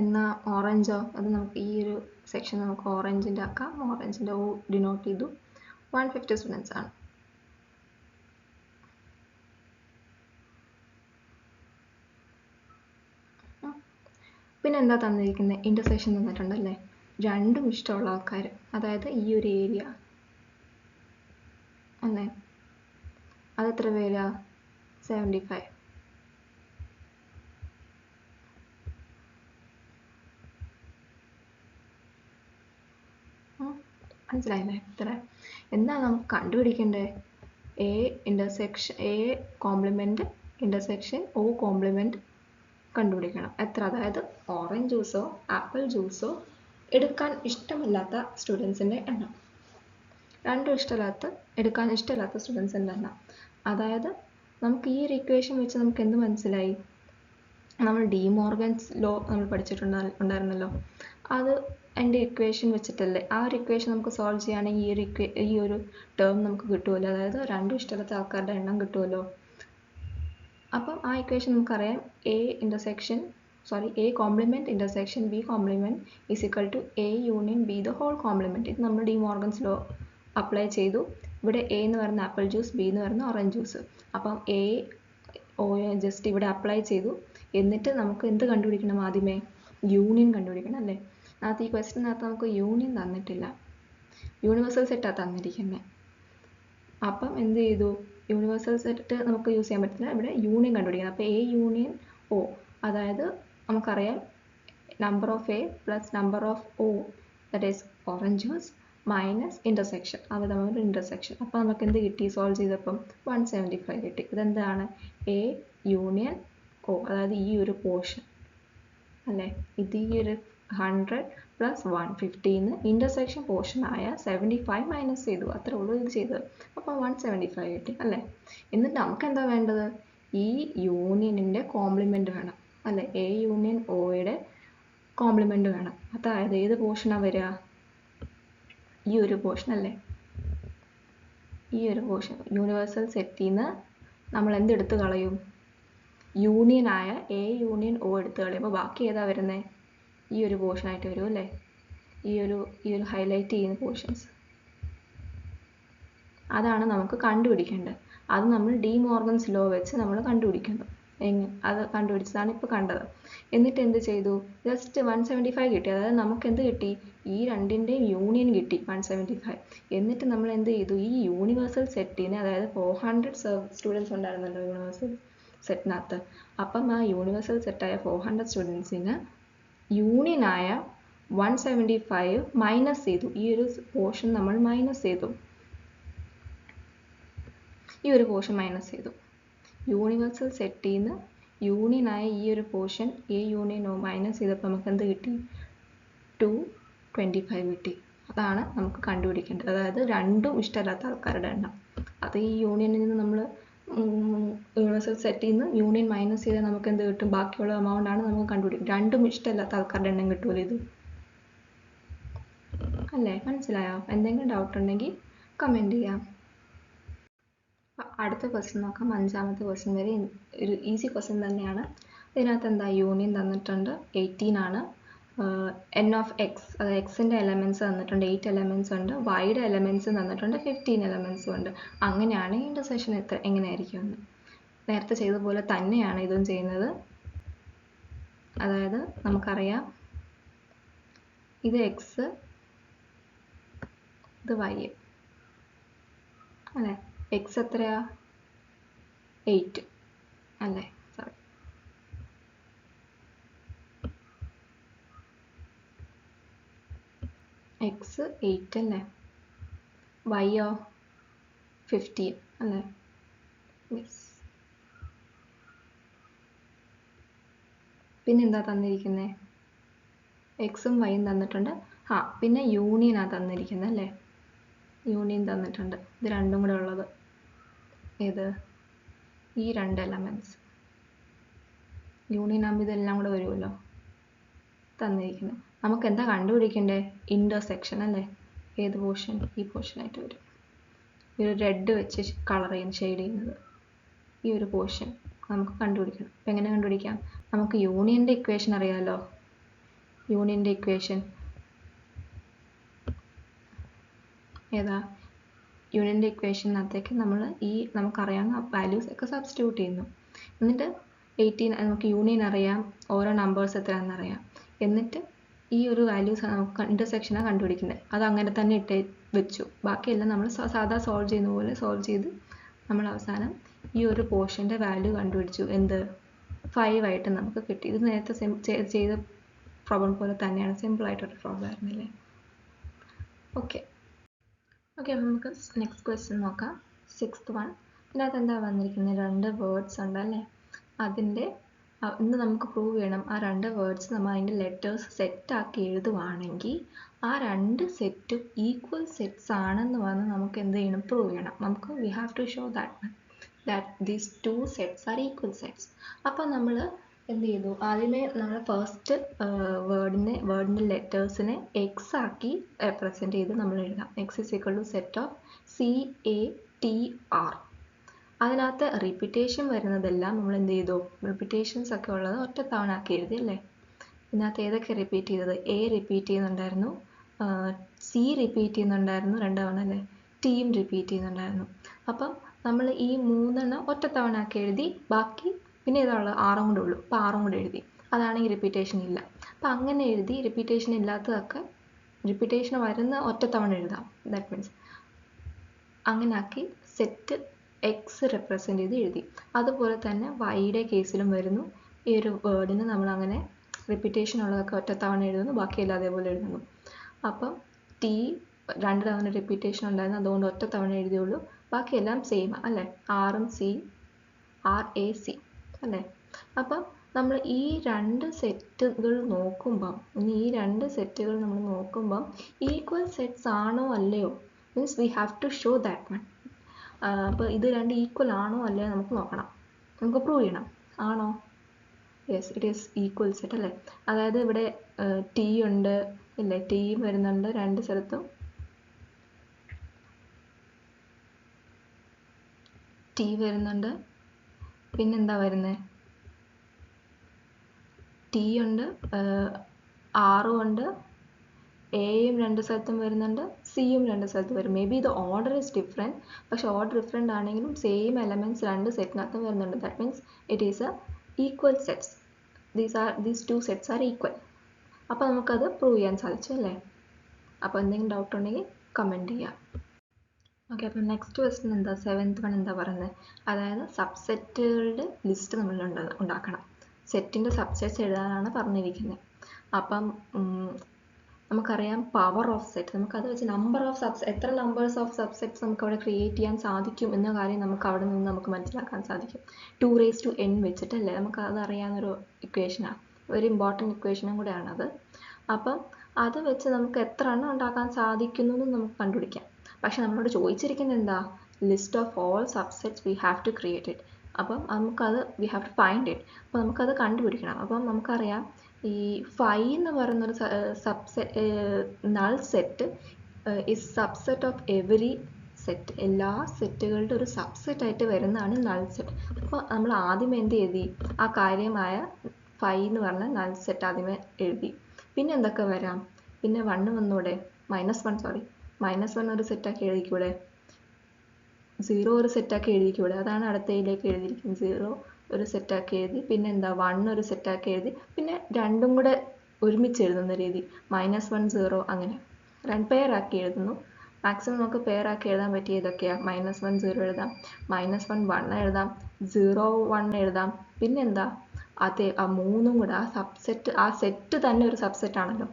എന്നാൽ ഓറഞ്ചോ? അത് നമുക്ക് ഈ ഒരു സെക്ഷൻ നമുക്ക് ഓറഞ്ചിൻ്റെ ആക്കാം. ഓറഞ്ചിൻ്റെ ഓ ഡിനോട്ട് ചെയ്തു. 150 സ്റ്റുഡൻസ് ആണ്. പിന്നെ എന്താ തന്നിരിക്കുന്നത്? ഇൻ്റർസെക്ഷൻ തന്നിട്ടുണ്ടല്ലേ. രണ്ടും ഇഷ്ടമുള്ള ആൾക്കാർ, അതായത് ഈ ഒരു ഏരിയ അല്ലേ, അതെത്ര പേരാ? 75. മനസ്സിലായില്ലേ? ഇത്ര. എന്താ നമുക്ക് കണ്ടുപിടിക്കേണ്ടത്? A intersection, A complement intersection O compliment കണ്ടുപിടിക്കണം. എത്ര? അതായത് ഓറഞ്ച് ജ്യൂസോ ആപ്പിൾ ജ്യൂസോ എടുക്കാൻ ഇഷ്ടമില്ലാത്ത സ്റ്റുഡൻസിൻ്റെ എണ്ണം, രണ്ടും എടുക്കാൻ ഇഷ്ടമില്ലാത്ത സ്റ്റുഡൻസിൻ്റെ എണ്ണം. അതായത് നമുക്ക് ഈ ഒരു ഇക്വേഷൻ വെച്ച് നമുക്ക് എന്ത് മനസ്സിലായി? നമ്മൾ ഡി മോർഗൻസ് ലോ നമ്മൾ പഠിച്ചിട്ടുണ്ടായിരുന്നല്ലോ. അത് എൻ്റെ ഇക്വേഷൻ വെച്ചിട്ടല്ലേ. ആ ഒരു ഇക്വേഷൻ നമുക്ക് സോൾവ് ചെയ്യുകയാണെങ്കിൽ ഈ ഒരു ടേം നമുക്ക് കിട്ടുമല്ലോ. അതായത് രണ്ടും ഇഷ്ടമില്ലാത്ത ആൾക്കാരുടെ എണ്ണം കിട്ടുമല്ലോ. അപ്പം ആ ഇക്വേഷൻ നമുക്കറിയാം. A complement intersection B complement is equal to A union B the whole complement. ഇത് നമ്മൾ ഡി മോർഗൻസ് ലോ അപ്ലൈ ചെയ്തു. ഇവിടെ എ എന്ന് പറയുന്ന ആപ്പിൾ ജ്യൂസ്, ബി എന്ന് പറയുന്ന ഓറഞ്ച് ജ്യൂസ്. അപ്പം എ ഓ ജസ്റ്റ് ഇവിടെ അപ്ലൈ ചെയ്തു. എന്നിട്ട് നമുക്ക് എന്ത് കണ്ടുപിടിക്കണം? ആദ്യമേ യൂണിയൻ കണ്ടുപിടിക്കണം അല്ലേ. ഈ ക്വസ്റ്റിനകത്ത് നമുക്ക് യൂണിയൻ തന്നിട്ടില്ല, യൂണിവേഴ്സൽ സെറ്റാണ് തന്നിരിക്കുന്നത്. അപ്പം എന്ത് ചെയ്തു? യൂണിവേഴ്സൽ സെറ്റ് നമുക്ക് യൂസ് ചെയ്യാൻ പറ്റില്ല, ഇവിടെ യൂണിയൻ കണ്ടുപിടിക്കണം. അപ്പോൾ എ യൂണിയൻ ഒ, അതായത് നമുക്കറിയാം number of A plus number of O, that is orange juice minus intersection, അവർ തമ്മിൽ ഇൻ്റർസെക്ഷൻ. അപ്പോൾ നമുക്ക് എന്ത് കിട്ടി? സോൾവ് ചെയ്തപ്പം 175 കിട്ടി. ഇതെന്താണ്? എ യൂണിയൻ ഒ, അതായത് ഈ ഒരു പോർഷൻ അല്ലേ. ഇത് ഈ ഒരു 100 പ്ലസ് 150 ഇൻ്റർസെക്ഷൻ പോർഷനായ 75 മൈനസ് ചെയ്തു. അത്രേ ഉള്ളൂ ഇത് ചെയ്തത്. അപ്പോൾ 175 കിട്ടി അല്ലേ. എന്നിട്ട് നമുക്ക് എന്താ വേണ്ടത്? ഈ യൂണിയനിൻ്റെ കോംപ്ലിമെൻറ്റ് വേണം അല്ലേ. എ യൂണിയൻ ഒയുടെ കോംപ്ലിമെൻറ്റ് വേണം. അതായത് ഏത് പോർഷനാണ് വരിക? ഈ ഒരു പോർഷൻ അല്ലേ. ഈ ഒരു പോർഷൻ യൂണിവേഴ്സൽ സെറ്റിൽ നിന്ന് നമ്മൾ എന്തെടുത്ത് കളയും? യൂണിയനായ എ യൂണിയൻ ഒ എടുത്ത് കളയുമ്പോൾ ബാക്കി ഏതാ വരുന്നത്? ഈ ഒരു പോർഷനായിട്ട് വരും അല്ലേ. ഈ ഒരു ഹൈലൈറ്റ് ചെയ്യുന്ന പോർഷൻസ്, അതാണ് നമുക്ക് കണ്ടുപിടിക്കേണ്ടത്. അത് നമ്മൾ ഡി മോർഗൻസ് ലോ വെച്ച് നമ്മൾ കണ്ടുപിടിക്കുന്നു. അത് കണ്ടുപിടിച്ചതാണ് ഇപ്പോൾ കണ്ടത്. എന്നിട്ട് എന്ത് ചെയ്തു? ജസ്റ്റ് 175 കിട്ടി. അതായത് നമുക്ക് എന്ത് കിട്ടി? ഈ രണ്ടിൻ്റെയും യൂണിയൻ കിട്ടി 175. എന്നിട്ട് നമ്മൾ എന്ത് ചെയ്തു? ഈ യൂണിവേഴ്സൽ സെറ്റിനെ, അതായത് 400 സ്റ്റുഡൻസ് ഉണ്ടായിരുന്നല്ലോ യൂണിവേഴ്സൽ സെറ്റിനകത്ത്. അപ്പം ആ യൂണിവേഴ്സൽ സെറ്റായ 400 സ്റ്റുഡൻസിന് യൂണിയനായ 175 മൈനസ് ചെയ്തു. ഈ ഒരു പോർഷൻ നമ്മൾ മൈനസ് ചെയ്തു. ഈ ഒരു പോർഷൻ മൈനസ് ചെയ്തു. യൂണിവേഴ്സൽ സെറ്റിൽ നിന്ന് യൂണിയനായ ഈ ഒരു portion A union O minus ചെയ്തപ്പോൾ നമുക്ക് എന്ത് കിട്ടി? 225 കിട്ടി. അതാണ് നമുക്ക് കണ്ടുപിടിക്കേണ്ടത്. അതായത് രണ്ടും ഇഷ്ടമില്ലാത്ത ആൾക്കാരുടെ എണ്ണം. അത് ഈ യൂണിയനിൽ നിന്ന് നമ്മൾ യൂണിവേഴ്സൽ സെറ്റിൽ നിന്ന് യൂണിയൻ മൈനസ് ചെയ്താൽ നമുക്ക് എന്ത് കിട്ടും? ബാക്കിയുള്ള എമൗണ്ട് ആണ് നമുക്ക് കണ്ടുപിടിക്കും. രണ്ടും ഇഷ്ടമല്ലാത്ത ആൾക്കാരുടെ എണ്ണം കിട്ടുമല്ലോ ഇത്, അല്ലേ? മനസ്സിലായോ? എന്തെങ്കിലും ഡൗട്ട് ഉണ്ടെങ്കിൽ കമൻറ്റ് ചെയ്യാം. അടുത്ത ക്വസ്റ്റ്യൻ നോക്കാം. 5ാമത്തെ ക്വസ്റ്റ്യൻ വരെ ഒരു ഈസി ക്വസ്റ്റ്യൻ തന്നെയാണ്. ഇതിനകത്ത് എന്താ, യൂണിയൻ തന്നിട്ടുണ്ട് 18 ആണ്. n ഓഫ് എക്സ്, അത് എക്സിൻ്റെ എലമെൻറ്റ്സ് തന്നിട്ടുണ്ട്, 8 എലമെൻറ്റ്സ് ഉണ്ട്. വൈയുടെ എലമെൻറ്റ്സ് തന്നിട്ടുണ്ട്, 15 എലമെൻറ്റ്സും ഉണ്ട്. അങ്ങനെയാണെങ്കിൽ ഇൻ്റർസെക്ഷൻ എങ്ങനെയായിരിക്കും എന്ന് നേരത്തെ ചെയ്ത പോലെ തന്നെയാണ് ഇതും ചെയ്യുന്നത്. അതായത് നമുക്കറിയാം ഇത് എക്സ്, ഇത് വൈ അല്ലേ? എക്സ് എത്രയാ? 8 അല്ലേ? സോറി, എക്സ് 8 അല്ലേ? വൈയോ 15 അല്ലേ? യെസ്. പിന്നെന്താ തന്നിരിക്കുന്നത്? എക്സും വൈയും തന്നിട്ടുണ്ട്. പിന്നെ യൂണിയനാണ് തന്നിരിക്കുന്നത് അല്ലേ? യൂണിയൻ തന്നിട്ടുണ്ട്. ഇത് രണ്ടും കൂടെ ഉള്ളത് ഏത്? ഈ 2 എലമെൻറ്റ്സ്. യൂണിയൻ ആകുമ്പോൾ ഇതെല്ലാം കൂടെ വരുമല്ലോ തന്നിരിക്കുന്നത്. നമുക്ക് എന്താ കണ്ടുപിടിക്കണ്ടേ? ഇൻ്റർസെക്ഷൻ അല്ലേ? ഏത് പോർഷൻ? ഈ പോർഷനായിട്ട് വരും. ഈ ഒരു റെഡ് വെച്ച് കളർ ചെയ്യുന്ന, ഷെയ്ഡ് ചെയ്യുന്നത് ഈ ഒരു പോർഷൻ നമുക്ക് കണ്ടുപിടിക്കണം. അപ്പം എങ്ങനെ കണ്ടുപിടിക്കാം? നമുക്ക് യൂണിയൻ്റെ ഇക്വേഷൻ അറിയാമല്ലോ. യൂണിയൻ്റെ ഇക്വേഷൻ ഏതാ? യൂണിയൻ്റെ ഇക്വേഷനകത്തേക്ക് നമ്മൾ ഈ നമുക്കറിയാവുന്ന വാല്യൂസ് ഒക്കെ സബ്സ്റ്റിറ്റ്യൂട്ട് ചെയ്യുന്നു. എന്നിട്ട് 18 നമുക്ക് യൂണിയൻ അറിയാം, ഓരോ നമ്പേഴ്സ് എത്രയാണെന്ന് അറിയാം. എന്നിട്ട് ഈ ഒരു വാല്യൂസ് നമുക്ക് ഇൻ്റർസെക്ഷനാണ് കണ്ടുപിടിക്കുന്നത്. അത് അങ്ങനെ തന്നെ ഇട്ട് വെച്ചു. ബാക്കിയെല്ലാം നമ്മൾ സാധാ സോൾവ് ചെയ്യുന്ന പോലെ സോൾവ് ചെയ്ത് നമ്മൾ അവസാനം ഈ ഒരു പോർഷൻ്റെ വാല്യൂ കണ്ടുപിടിച്ചു. എന്ത്? 5 ആയിട്ട് നമുക്ക് കിട്ടി. ഇത് നേരത്തെ ചെയ്ത പ്രോബ്ലം പോലെ തന്നെയാണ്. സിമ്പിളായിട്ടൊരു പ്രോബ്ലം ആയിരുന്നില്ലേ? ഓക്കെ, അപ്പം നമുക്ക് നെക്സ്റ്റ് ക്വസ്റ്റ്യൻ നോക്കാം. 6th one. ഇതിനകത്ത് എന്താ വന്നിരിക്കുന്നത്? 2 വേർഡ്സ് ഉണ്ടല്ലേ? അതിൻ്റെ ഇന്ന് നമുക്ക് പ്രൂവ് ചെയ്യണം ആ 2 വേർഡ്സ് നമ്മൾ അതിൻ്റെ ലെറ്റേഴ്സ് സെറ്റാക്കി എഴുതുവാണെങ്കിൽ ആ 2 സെറ്റും ഈക്വൽ സെറ്റ്സ് ആണെന്ന് വന്ന് നമുക്ക് എന്ത് ചെയ്യണം? പ്രൂവ് ചെയ്യണം. നമുക്ക് we have to show that these 2 sets are equal sets. അപ്പോൾ നമ്മൾ എന്ത് ചെയ്തു? ആദ്യമേ നമ്മൾ ഫസ്റ്റ് വേർഡിൻ്റെ ലെറ്റേഴ്സിനെ എക്സ് ആക്കി റെപ്രസെൻറ്റ് ചെയ്ത് നമ്മൾ എഴുതാം. X is equal to set of CATR. അതിനകത്ത് റിപ്പീറ്റേഷൻ വരുന്നതെല്ലാം നമ്മൾ എന്ത് ചെയ്തു? റിപ്പീറ്റേഷൻസ് ഒക്കെ ഉള്ളത് ഒറ്റത്തവണ ആക്കി എഴുതി അല്ലേ? ഇതിനകത്ത് ഏതൊക്കെ റിപ്പീറ്റ് ചെയ്തത്? എ റിപ്പീറ്റ് ചെയ്യുന്നുണ്ടായിരുന്നു, സി റിപ്പീറ്റ് ചെയ്യുന്നുണ്ടായിരുന്നു 2 തവണ അല്ലേ? ടിയും റിപ്പീറ്റ് ചെയ്യുന്നുണ്ടായിരുന്നു. അപ്പം നമ്മൾ ഈ 3 ഒറ്റത്തവണ ആക്കി എഴുതി. ബാക്കി പിന്നെ ഏതാണുള്ളത്? 6 കൂടെ ഉള്ളൂ. അപ്പോൾ 6 കൂടെ എഴുതി. അതാണെങ്കിൽ റിപ്പീറ്റേഷൻ ഇല്ല. അപ്പം അങ്ങനെ എഴുതി. റിപ്പീറ്റേഷൻ ഇല്ലാത്തതൊക്കെ റിപ്പീറ്റേഷൻ വരുന്ന ഒറ്റത്തവണ എഴുതാം. ദാറ്റ് മീൻസ് അങ്ങനെ ആക്കി സെറ്റ് എക്സ് റെപ്രസെൻറ്റ് ചെയ്ത് എഴുതി. അതുപോലെ തന്നെ വൈയുടെ കേസിലും വരുന്നു. ഈ ഒരു വേർഡിന് നമ്മളങ്ങനെ റിപ്പീറ്റേഷൻ ഉള്ളതൊക്കെ ഒറ്റത്തവണ എഴുതുന്നു, ബാക്കിയെല്ലാം അതേപോലെ എഴുതുന്നു. അപ്പം ടി 2 തവണ റിപ്പീറ്റേഷൻ ഉണ്ടായിരുന്നു, അതുകൊണ്ട് ഒറ്റത്തവണ എഴുതിയുള്ളൂ. ബാക്കിയെല്ലാം സെയിം അല്ലേ? ആറും സി, RAC അല്ലേ? അപ്പം നമ്മൾ ഈ 2 സെറ്റുകൾ നോക്കുമ്പം നമ്മൾ നോക്കുമ്പം ഈക്വൽ സെറ്റ്സ് ആണോ അല്ലയോ, means we have to show that one. അപ്പോൾ ഇത് 2 ഈക്വൽ ആണോ അല്ലയോ നമുക്ക് നോക്കണം, നമുക്ക് പ്രൂവ് ചെയ്യണം. ആണോ? Yes, it is equal set അല്ലേ? അതായത് ഇവിടെ ടി ഉണ്ട് ഇല്ലേ? ടിയും വരുന്നുണ്ട് 2 സ്ഥലത്തും. ടി വരുന്നുണ്ട്, പിന്നെന്താ വരുന്നത്? ടി ഉണ്ട്, ആറും ഉണ്ട്, എയും 2 സ്ഥലത്തും വരുന്നുണ്ട്, സിയും 2 സ്ഥലത്തും വരും. മേ ബി ഇത് ഓർഡർ ഇസ് ഡിഫറെൻറ്റ്, പക്ഷെ ഓർഡർ ഡിഫറെൻ്റ് ആണെങ്കിലും സെയിം എലമെൻറ്റ്സ് 2 സെറ്റിനകത്തും വരുന്നുണ്ട്. That means it is A equal sets. These 2 sets R equal. അപ്പോൾ നമുക്കത് പ്രൂവ് ചെയ്യാൻ സാധിച്ചു അല്ലേ? അപ്പോൾ എന്തെങ്കിലും ഡൗട്ട് ഉണ്ടെങ്കിൽ കമൻറ്റ് ചെയ്യാം. ഓക്കെ, അപ്പം നെക്സ്റ്റ് ക്വസ്റ്റ്യൻ എന്താ? 7th വൺ എന്താ പറയുന്നത്? അതായത് സബ്സെറ്റുകളുടെ ലിസ്റ്റ് നമ്മൾ ഉണ്ടാക്കണം. സെറ്റിൻ്റെ സബ്സെറ്റ്സ് എഴുതാനാണ് പറഞ്ഞിരിക്കുന്നത്. അപ്പം നമുക്കറിയാം പവർ ഓഫ് സെറ്റ്. നമുക്കത് വെച്ച് എത്ര നമ്പേഴ്സ് ഓഫ് സബ്സെറ്റ്സ് നമുക്ക് അവിടെ ക്രിയേറ്റ് ചെയ്യാൻ സാധിക്കും എന്ന കാര്യം നമുക്ക് അവിടെ നിന്ന് നമുക്ക് മനസ്സിലാക്കാൻ സാധിക്കും. 2n വെച്ചിട്ടല്ലേ? നമുക്ക് അത് അറിയാവുന്നൊരു ഇക്വേഷനാണ്, ഒരു ഇമ്പോർട്ടൻറ്റ് ഇക്വേഷനും കൂടെയാണത്. അപ്പം അത് വെച്ച് നമുക്ക് എത്ര എണ്ണം ഉണ്ടാക്കാൻ സാധിക്കുന്നു എന്ന് നമുക്ക് കണ്ടുപിടിക്കാം. പക്ഷെ നമ്മളോട് ചോദിച്ചിരിക്കുന്നത് എന്താ? List of all subsets we have to create it. അപ്പം നമുക്കത് we have to find it. അപ്പം നമുക്കത് കണ്ടുപിടിക്കണം. അപ്പം നമുക്കറിയാം ഈ ഫൈ എന്ന് പറയുന്നൊരു null set is subset of every set. എല്ലാ സെറ്റുകളുടെ ഒരു സബ്സെറ്റ് ആയിട്ട് വരുന്നതാണ് നൾ സെറ്റ്. അപ്പോൾ നമ്മൾ ആദ്യം എന്ത് എഴുതി? ആ കാര്യമായ ഫൈ എന്ന് പറഞ്ഞ നൾ സെറ്റ് ആദ്യമേ എഴുതി. പിന്നെ എന്തൊക്കെ വരാം? പിന്നെ 1 വന്നൂടെ? -1 ഒരു സെറ്റാക്കി എഴുതിക്കൂടെ? 0 ഒരു സെറ്റാക്കി എഴുതിക്കൂടെ? അതാണ് അടുത്തയിലേക്ക് എഴുതിയിരിക്കുന്നത്. 0 ഒരു സെറ്റാക്കി എഴുതി. പിന്നെ എന്താ? 1 ഒരു സെറ്റാക്കി എഴുതി. പിന്നെ രണ്ടും കൂടെ ഒരുമിച്ച് എഴുതുന്ന രീതി -1 0 അങ്ങനെ 2 പെയറാക്കി എഴുതുന്നു. മാക്സിമം നമുക്ക് പെയറാക്കി എഴുതാൻ പറ്റിയ ഇതൊക്കെയാണ്. -1 0 എഴുതാം, -1 1 എഴുതാം, 0 1 എഴുതാം. പിന്നെന്താ? അതെ, ആ മൂന്നും കൂടെ ആ സെറ്റ് തന്നെ ഒരു സബ്സെറ്റ് ആണല്ലോ.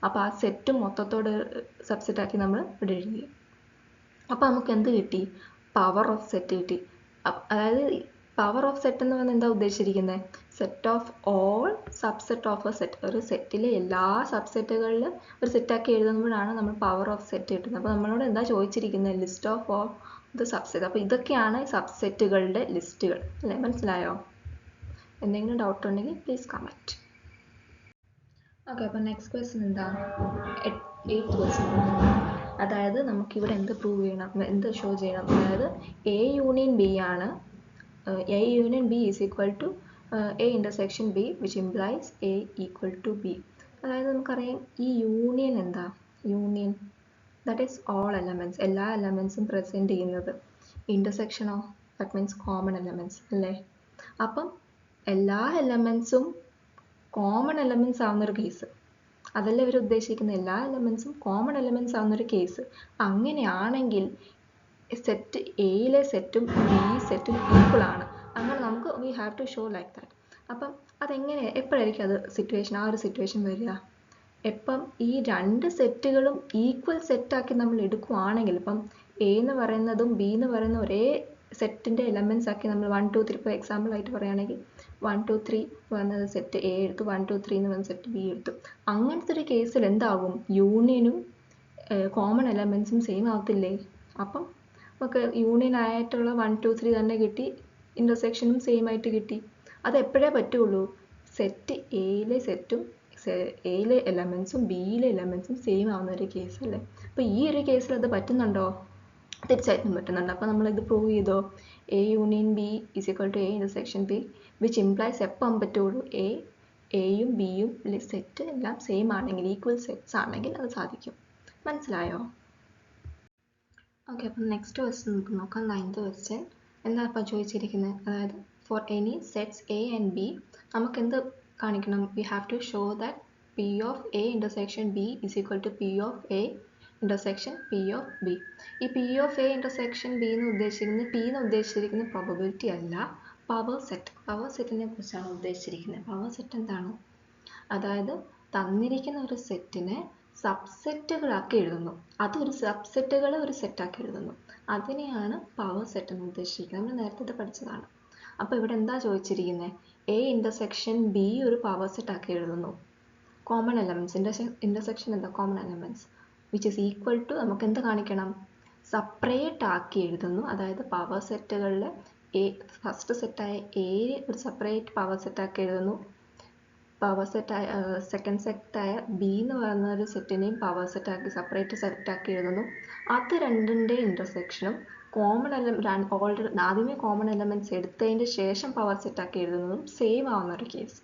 അപ്പോൾ ആ സെറ്റ് മൊത്തത്തോടെ സബ്സെറ്റാക്കി നമ്മൾ ഇവിടെ എഴുതി. അപ്പോൾ നമുക്ക് എന്ത് കിട്ടി? പവർ ഓഫ് സെറ്റ് കിട്ടി. അതായത് പവർ ഓഫ് സെറ്റ് എന്ന് പറഞ്ഞാൽ എന്താ ഉദ്ദേശിച്ചിരിക്കുന്നത്? Set of all subset of a set. ഒരു സെറ്റിലെ എല്ലാ സബ്സെറ്റുകളിലും ഒരു സെറ്റാക്കി എഴുതുമ്പോഴാണ് നമ്മൾ പവർ ഓഫ് സെറ്റ് കിട്ടുന്നത്. അപ്പോൾ നമ്മളോട് എന്താ ചോദിച്ചിരിക്കുന്നത്? List of all the subset. അപ്പോൾ ഇതൊക്കെയാണ് സബ്സെറ്റുകളുടെ ലിസ്റ്റുകൾ അല്ലേ? മനസ്സിലായോ? എന്തെങ്കിലും ഡൗട്ട് ഉണ്ടെങ്കിൽ പ്ലീസ് കമൻറ്റ്. ഓക്കെ, അപ്പോൾ നെക്സ്റ്റ് ക്വസ്റ്റ്യൻ എന്താ? 8th question. അതായത് നമുക്കിവിടെ എന്ത് പ്രൂവ് ചെയ്യണം, എന്ത് ഷോ ചെയ്യണം? അതായത് എ യൂണിയൻ ബി ആണ്. A union B is equal to A intersection B which implies A equal to B. അതായത് നമുക്കറിയാം ഈ യൂണിയൻ എന്താ? Union that is all elements, എല്ലാ എലമെൻറ്റ്സും പ്രസൻറ്റ് ചെയ്യുന്നത്. ഇൻ്റർസെക്ഷനോ? ദാറ്റ് മീൻസ് കോമൺ എലമെൻറ്റ്സ് അല്ലേ? അപ്പം എല്ലാ എലമെൻറ്റ്സും കോമൺ എലമെൻറ്റ്സ് ആവുന്നൊരു കേസ്, അതല്ല ഇവർ ഉദ്ദേശിക്കുന്ന എല്ലാ എലമെൻറ്റ്സും കോമൺ എലമെൻറ്റ്സ് ആവുന്നൊരു കേസ്. അങ്ങനെയാണെങ്കിൽ സെറ്റ് എയിലെ സെറ്റും ബി സെറ്റും ഈക്വൽ ആണ്. അങ്ങനെ നമുക്ക് we have to show like that. അപ്പം അതെങ്ങനെ, എപ്പോഴായിരിക്കും അത് സിറ്റുവേഷൻ, ആ ഒരു സിറ്റുവേഷൻ വരിക? എപ്പം ഈ രണ്ട് സെറ്റുകളും ഈക്വൽ സെറ്റാക്കി നമ്മൾ എടുക്കുവാണെങ്കിൽ, ഇപ്പം എ എന്ന് പറയുന്നതും ബി എന്ന് പറയുന്ന ഒരേ സെറ്റിൻ്റെ എലമെൻറ്റ്സ് ആക്കി നമ്മൾ 1 2 3 ഇപ്പോൾ എക്സാമ്പിൾ ആയിട്ട് പറയുകയാണെങ്കിൽ 1 2 3 പറയുന്നത് സെറ്റ് എ എടുത്തു, 1 2 3 എന്ന് പറയുന്ന സെറ്റ് ബി എടുത്തു. അങ്ങനത്തെ ഒരു കേസിൽ എന്താകും? യൂണിയനും കോമൺ എലമെൻറ്റ്സും സെയിം ആവത്തില്ലേ? അപ്പം നമുക്ക് യൂണിയൻ ആയിട്ടുള്ള 1 2 3 തന്നെ കിട്ടി, ഇൻ്റർസെക്ഷനും സെയിം ആയിട്ട് കിട്ടി. അത് എപ്പോഴേ പറ്റുള്ളൂ? സെറ്റ് എയിലെ സെറ്റും എയിലെ എലമെൻറ്റ്സും ബിയിലെ എലമെൻറ്റ്സും സെയിം ആവുന്ന ഒരു കേസ് അല്ലേ? അപ്പോൾ ഈ ഒരു കേസിൽ അത് പറ്റുന്നുണ്ടോ? തീർച്ചയായിട്ടും പറ്റുന്നുണ്ട്. അപ്പോൾ നമ്മളിത് പ്രൂവ് ചെയ്തോ? A union B is equal to A intersection B which implies എപ്പം പറ്റുള്ളൂ? എയും ബിയും സെറ്റ് എല്ലാം സെയിം ആണെങ്കിൽ, ഈക്വൽ സെറ്റ്സ് ആണെങ്കിൽ അത് സാധിക്കും. മനസ്സിലായോ? ഓക്കെ, അപ്പം നെക്സ്റ്റ് ക്വസ്റ്റ്യൻ നമുക്ക് നോക്കാം. 9th ക്വസ്റ്റ്യൻ എന്താ ഇപ്പോൾ ചോദിച്ചിരിക്കുന്നത്? അതായത് for any sets A and B നമുക്ക് എന്ത് കാണിക്കണം? We have to show that P of A intersection B is equal to P of A intersection P of B. ഈ P of A intersection B എന്ന് ഉദ്ദേശിച്ചിരിക്കുന്ന probability അല്ല, power set. Power സെറ്റിനെ കുറിച്ചാണ് ഉദ്ദേശിച്ചിരിക്കുന്നത്. പവർ സെറ്റ് എന്താണ്? അതായത് തന്നിരിക്കുന്ന ഒരു സെറ്റിനെ സബ്സെറ്റുകളാക്കി എഴുതുന്നു, അതൊരു സബ്സെറ്റുകളെ ഒരു സെറ്റാക്കി എഴുതുന്നു, അതിനെയാണ് പവർ സെറ്റ് എന്ന് ഉദ്ദേശിക്കുന്നത്. നമ്മൾ നേരത്തെ പഠിച്ചതാണ്. അപ്പോൾ ഇവിടെ എന്താ ചോദിച്ചിരിക്കുന്നത്? എ ഇൻ്റർസെക്ഷൻ ബി ഒരു പവർ സെറ്റ് ആക്കി എഴുതുന്നു. കോമൺ എലമെൻറ്റ്സ്, ഇൻ്റർസെക്ഷൻ എന്താ? Common elements which is equal to, നമുക്ക് എന്ത് കാണിക്കണം? സെപ്പറേറ്റ് ആക്കി എഴുതുന്നു. അതായത് പവർ സെറ്റുകളിൽ ഫസ്റ്റ് സെറ്റായ എ ഒരു സെപ്പറേറ്റ് പവർ സെറ്റാക്കി എഴുതുന്നു. പവർ സെറ്റായ സെക്കൻഡ് സെറ്റായ ബി എന്ന് പറയുന്ന ഒരു സെറ്റിനെയും പവർ സെറ്റാക്കി സെപ്പറേറ്റ് സെറ്റാക്കി എഴുതുന്നു. അത് രണ്ടിൻ്റെ ഇൻ്റർസെക്ഷനും കോമൺ ഓൾറെഡി ആദ്യമേ കോമൺ എലമെൻറ്റ്സ് എടുത്തതിൻ്റെ ശേഷം പവർ സെറ്റാക്കി എഴുതുന്നതും സെയിം ആവുന്ന ഒരു കേസ്.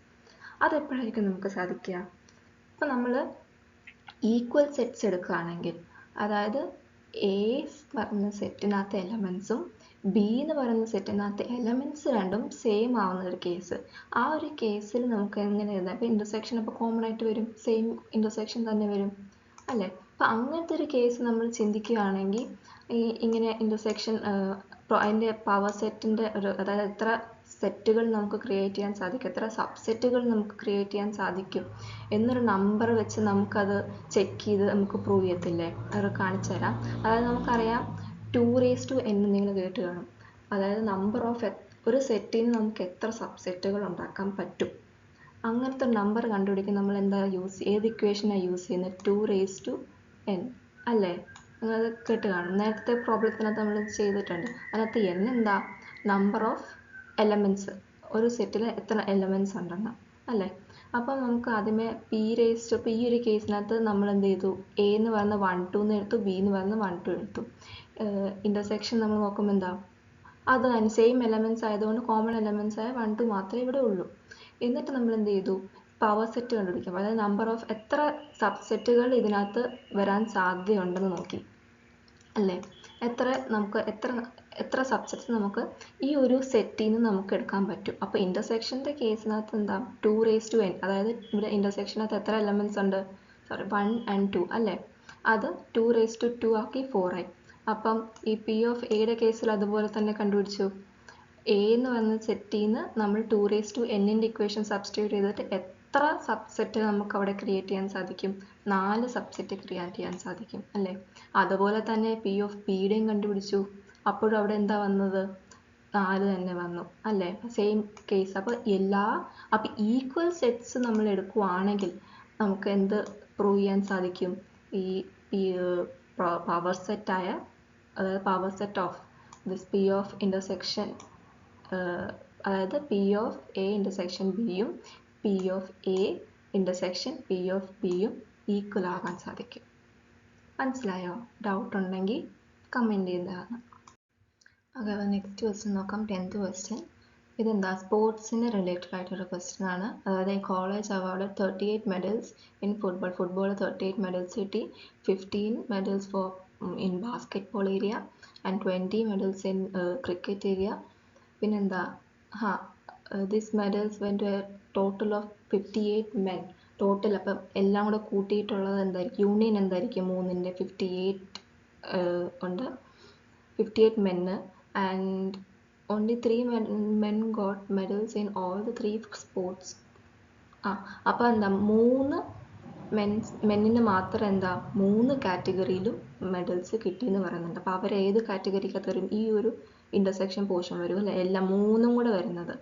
അതെപ്പോഴായിരിക്കും നമുക്ക് സാധിക്കുക? അപ്പോൾ നമ്മൾ ഈക്വൽ സെറ്റ്സ് എടുക്കുകയാണെങ്കിൽ, അതായത് എ പറഞ്ഞ സെറ്റിനകത്തെ എലമെൻറ്റ്സും ബി എന്ന് പറയുന്ന സെറ്റിനകത്തെ എലമെൻറ്റ്സ് രണ്ടും സെയിം ആവുന്ന ഒരു കേസ്. ആ ഒരു കേസിൽ നമുക്ക് എങ്ങനെ എഴുതാം? ഇപ്പോൾ ഇൻ്റർസെക്ഷൻ അപ്പോൾ കോമൺ ആയിട്ട് വരും, സെയിം ഇൻ്റർസെക്ഷൻ തന്നെ വരും അല്ലേ? അപ്പോൾ അങ്ങനത്തെ ഒരു കേസ് നമ്മൾ ചിന്തിക്കുകയാണെങ്കിൽ ഇങ്ങനെ ഇൻ്റർസെക്ഷൻ അതിൻ്റെ പവർ സെറ്റിൻ്റെ ഒരു, അതായത് എത്ര സെറ്റുകൾ നമുക്ക് ക്രിയേറ്റ് ചെയ്യാൻ സാധിക്കും, എത്ര സബ്സെറ്റുകൾ നമുക്ക് ക്രിയേറ്റ് ചെയ്യാൻ സാധിക്കും എന്നൊരു നമ്പർ വെച്ച് നമുക്കത് ചെക്ക് ചെയ്ത് നമുക്ക് പ്രൂവ് ചെയ്യത്തില്ലേ? അത് കാണിച്ചു തരാം. അതായത് നമുക്കറിയാം 2n നിങ്ങൾ കേട്ട് കാണും. അതായത് നമ്പർ ഓഫ് ഒരു സെറ്റിന് നമുക്ക് എത്ര സബ്സെറ്റുകൾ ഉണ്ടാക്കാൻ പറ്റും, അങ്ങനത്തെ ഒരു നമ്പർ കണ്ടുപിടിക്കാൻ നമ്മൾ എന്താ ഏത് ഇക്വേഷനാണ് യൂസ് ചെയ്യുന്നത്? 2n അല്ലേ? നിങ്ങളത് കേട്ട് കാണും. നേരത്തെ പ്രോബ്ലത്തിനകത്ത് നമ്മൾ ചെയ്തിട്ടുണ്ട്. അതിനകത്ത് n എന്താ, നമ്പർ ഓഫ് എലമെൻറ്റ്സ്, ഒരു സെറ്റിൽ എത്ര എലമെൻറ്റ്സ് ഉണ്ടെന്ന് അല്ലേ. അപ്പോൾ നമുക്ക് ആദ്യമേ ഇപ്പോൾ ഈ ഒരു കേസിനകത്ത് നമ്മൾ എന്ത് ചെയ്തു, a എന്ന് പറയുന്ന 1 2 എന്ന് എടുത്തു, b എന്ന് പറയുന്ന 1 2 എടുത്തു. ഇൻ്റർസെക്ഷൻ നമ്മൾ നോക്കുമ്പോൾ എന്താ, അത് സെയിം എലമെൻറ്റ്സ് ആയതുകൊണ്ട് കോമൺ എലമെൻറ്റ്സ് ആയ 1 2 മാത്രമേ ഇവിടെ ഉള്ളൂ. എന്നിട്ട് നമ്മൾ എന്ത് ചെയ്തു, പവർ സെറ്റ് കണ്ടുപിടിക്കാം. അതായത് നമ്പർ ഓഫ് എത്ര സബ്സെറ്റുകൾ ഇതിനകത്ത് വരാൻ സാധ്യതയുണ്ടെന്ന് നോക്കി അല്ലേ. എത്ര സബ്സെറ്റ്സ് നമുക്ക് ഈ ഒരു സെറ്റിൽ നിന്ന് നമുക്ക് എടുക്കാൻ പറ്റും. അപ്പോൾ ഇൻ്റർസെക്ഷൻ്റെ കേസിനകത്ത് എന്താ, 2n, അതായത് ഇവിടെ ഇൻ്റർസെക്ഷനകത്ത് എത്ര എലമെൻറ്റ്സ് ഉണ്ട്, 1 and 2 അല്ലേ. അത് 2 ആക്കി 4 ആയി. അപ്പം ഈ പി ഓഫ് എയുടെ കേസിൽ അതുപോലെ തന്നെ കണ്ടുപിടിച്ചു. എ എന്ന് പറയുന്ന സെറ്റിൽ നിന്ന് നമ്മൾ 2n ഇക്വേഷൻ സബ്സ്റ്റിറ്റ്യൂട്ട് ചെയ്തിട്ട് എത്ര സബ്സെറ്റ് നമുക്ക് അവിടെ ക്രിയേറ്റ് ചെയ്യാൻ സാധിക്കും, 4 സബ്സെറ്റ് ക്രിയേറ്റ് ചെയ്യാൻ സാധിക്കും അല്ലേ. അതുപോലെ തന്നെ പി ഓഫ് ബിയുടെയും കണ്ടുപിടിച്ചു. അപ്പോഴും അവിടെ എന്താ വന്നത്, 4 തന്നെ വന്നു അല്ലേ. Same case. അപ്പോൾ ഈക്വൽ സെറ്റ്സ് നമ്മൾ എടുക്കുവാണെങ്കിൽ നമുക്ക് എന്ത് പ്രൂവ് ചെയ്യാൻ സാധിക്കും, ഈ പവർ സെറ്റായ, അതായത് power set of this P of intersection, അതായത് പി ഓഫ് എ ഇൻ്റർസെക്ഷൻ ബിയും P of A intersection P of ബിയും ഈക്വൽ ആകാൻ സാധിക്കും. മനസ്സിലായോ? ഡൗട്ട് ഉണ്ടെങ്കിൽ കമൻറ്റ് ചെയ്തതാണ്. ഓക്കെ, നെക്സ്റ്റ് ക്വസ്റ്റ്യൻ നോക്കാം. 10th question. ഇതെന്താ, സ്പോർട്സിന് റിലേറ്റഡ് ആയിട്ടൊരു ക്വസ്റ്റ്യൻ ആണ്. അതായത് college award 38 medals in football 38 medals കിട്ടി. 15 medals for in basketball area and 20 medals in cricket area. പിന്നെന്താ, this medals went to a total of 58 men. Total അപ്പം എല്ലാം കൂടെ കൂട്ടിയിട്ടുള്ളത് എന്തായിരിക്കും, യൂണിയൻ എന്തായിരിക്കും, 3ൻ്റെ 58 ഉണ്ട്, 58 മെന്ന്. And only 3 men got medals in all the 3 sports. അപ്പോൾ എന്താ, 3 മെന്നിന് മാത്രം എന്താ 3 കാറ്റഗറിയിലും മെഡൽസ് കിട്ടിയെന്ന് പറയുന്നുണ്ട്. അപ്പോൾ അവർ ഏത് കാറ്റഗറിക്കകത്ത് വരും, ഈ ഒരു ഇൻ്റർസെക്ഷൻ പോർഷൻ വരും അല്ലേ, എല്ലാം 3ഉം കൂടെ വരുന്നത്.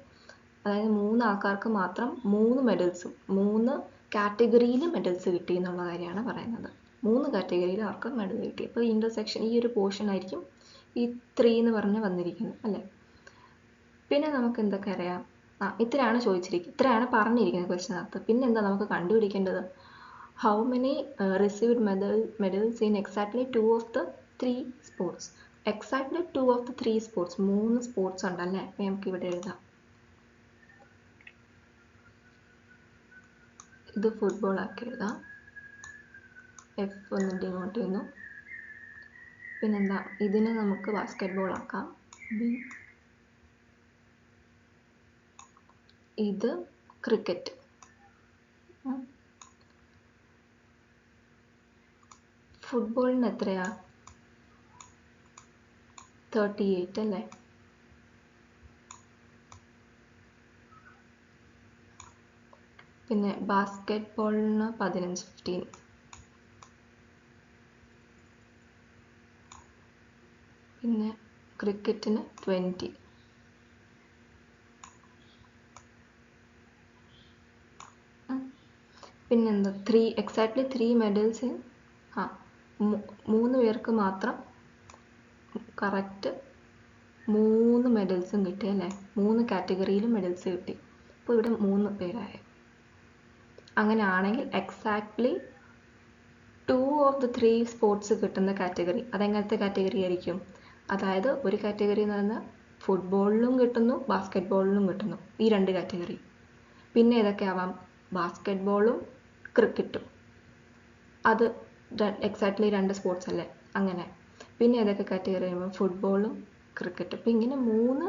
അതായത് 3 ആൾക്കാർക്ക് മാത്രം 3 മെഡൽസും 3 കാറ്റഗറിയിൽ മെഡൽസ് കിട്ടി എന്നുള്ള കാര്യമാണ് പറയുന്നത്. 3 കാറ്റഗറിയിൽ അവർക്ക് മെഡൽ കിട്ടി. അപ്പോൾ ഇൻ്റർസെക്ഷൻ ഈ ഒരു പോർഷൻ ആയിരിക്കും ഈ 3 എന്ന് പറഞ്ഞ് വന്നിരിക്കുന്നത് അല്ലേ. പിന്നെ നമുക്ക് എന്തൊക്കെ അറിയാം, ഇത്രയാണ് പറഞ്ഞിരിക്കുന്നത് ക്വസ്റ്റ്യനകത്ത്. പിന്നെ എന്താ നമുക്ക് കണ്ടുപിടിക്കേണ്ടത്, how many received medals in exactly 2 of the 3 sports. Exactly 2 of the 3 sports, 3 sports ഉണ്ടല്ലേ. അപ്പോൾ നമുക്ക് ഇവിടെ എഴുതാം, ഇത് ഫുട്ബോൾ ആക്കി എഴുതാം, എഫ് വന്നിട്ട് ഇങ്ങോട്ട് ചെയ്യുന്നു. പിന്നെന്താ, ഇതിനെ നമുക്ക് ബാസ്കറ്റ്ബോൾ ആക്കാം, ബി. ഇത് ക്രിക്കറ്റ്. ഫുട്ബോളിന് എത്രയാ, 38 അല്ലേ. പിന്നെ ബാസ്കറ്റ്ബോളിന് 15. പിന്നെ ക്രിക്കറ്റിന് 20. പിന്നെന്താ, എക്സാക്ട്ലി 3 മെഡൽസ് ഇൻ 3 പേർക്ക് മാത്രം കറക്റ്റ് 3 മെഡൽസും കിട്ടി അല്ലേ. 3 കാറ്റഗറിയിലും മെഡൽസ് കിട്ടി. അപ്പോൾ ഇവിടെ 3 പേരായ. അങ്ങനെ ആണെങ്കിൽ എക്സാക്ട്ലി 2 of the 3 സ്പോർട്സ് കിട്ടുന്ന കാറ്റഗറി, അതെങ്ങനത്തെ കാറ്റഗറി ആയിരിക്കും, അതായത് ഒരു കാറ്റഗറി എന്ന് പറഞ്ഞാൽ ഫുട്ബോളിലും കിട്ടുന്നു ബാസ്കറ്റ്ബോളിലും കിട്ടുന്നു, ഈ 2 കാറ്റഗറി. പിന്നെ ഏതൊക്കെ ആവാം, ബാസ്കറ്റ്ബോളും ക്രിക്കറ്റും, അത് എക്സാക്ട്ലി 2 സ്പോർട്സ് അല്ലേ. അങ്ങനെ പിന്നെ ഏതൊക്കെ കാറ്റഗറി ആകുമ്പോൾ ഫുട്ബോളും ക്രിക്കറ്റും. അപ്പോൾ ഇങ്ങനെ 3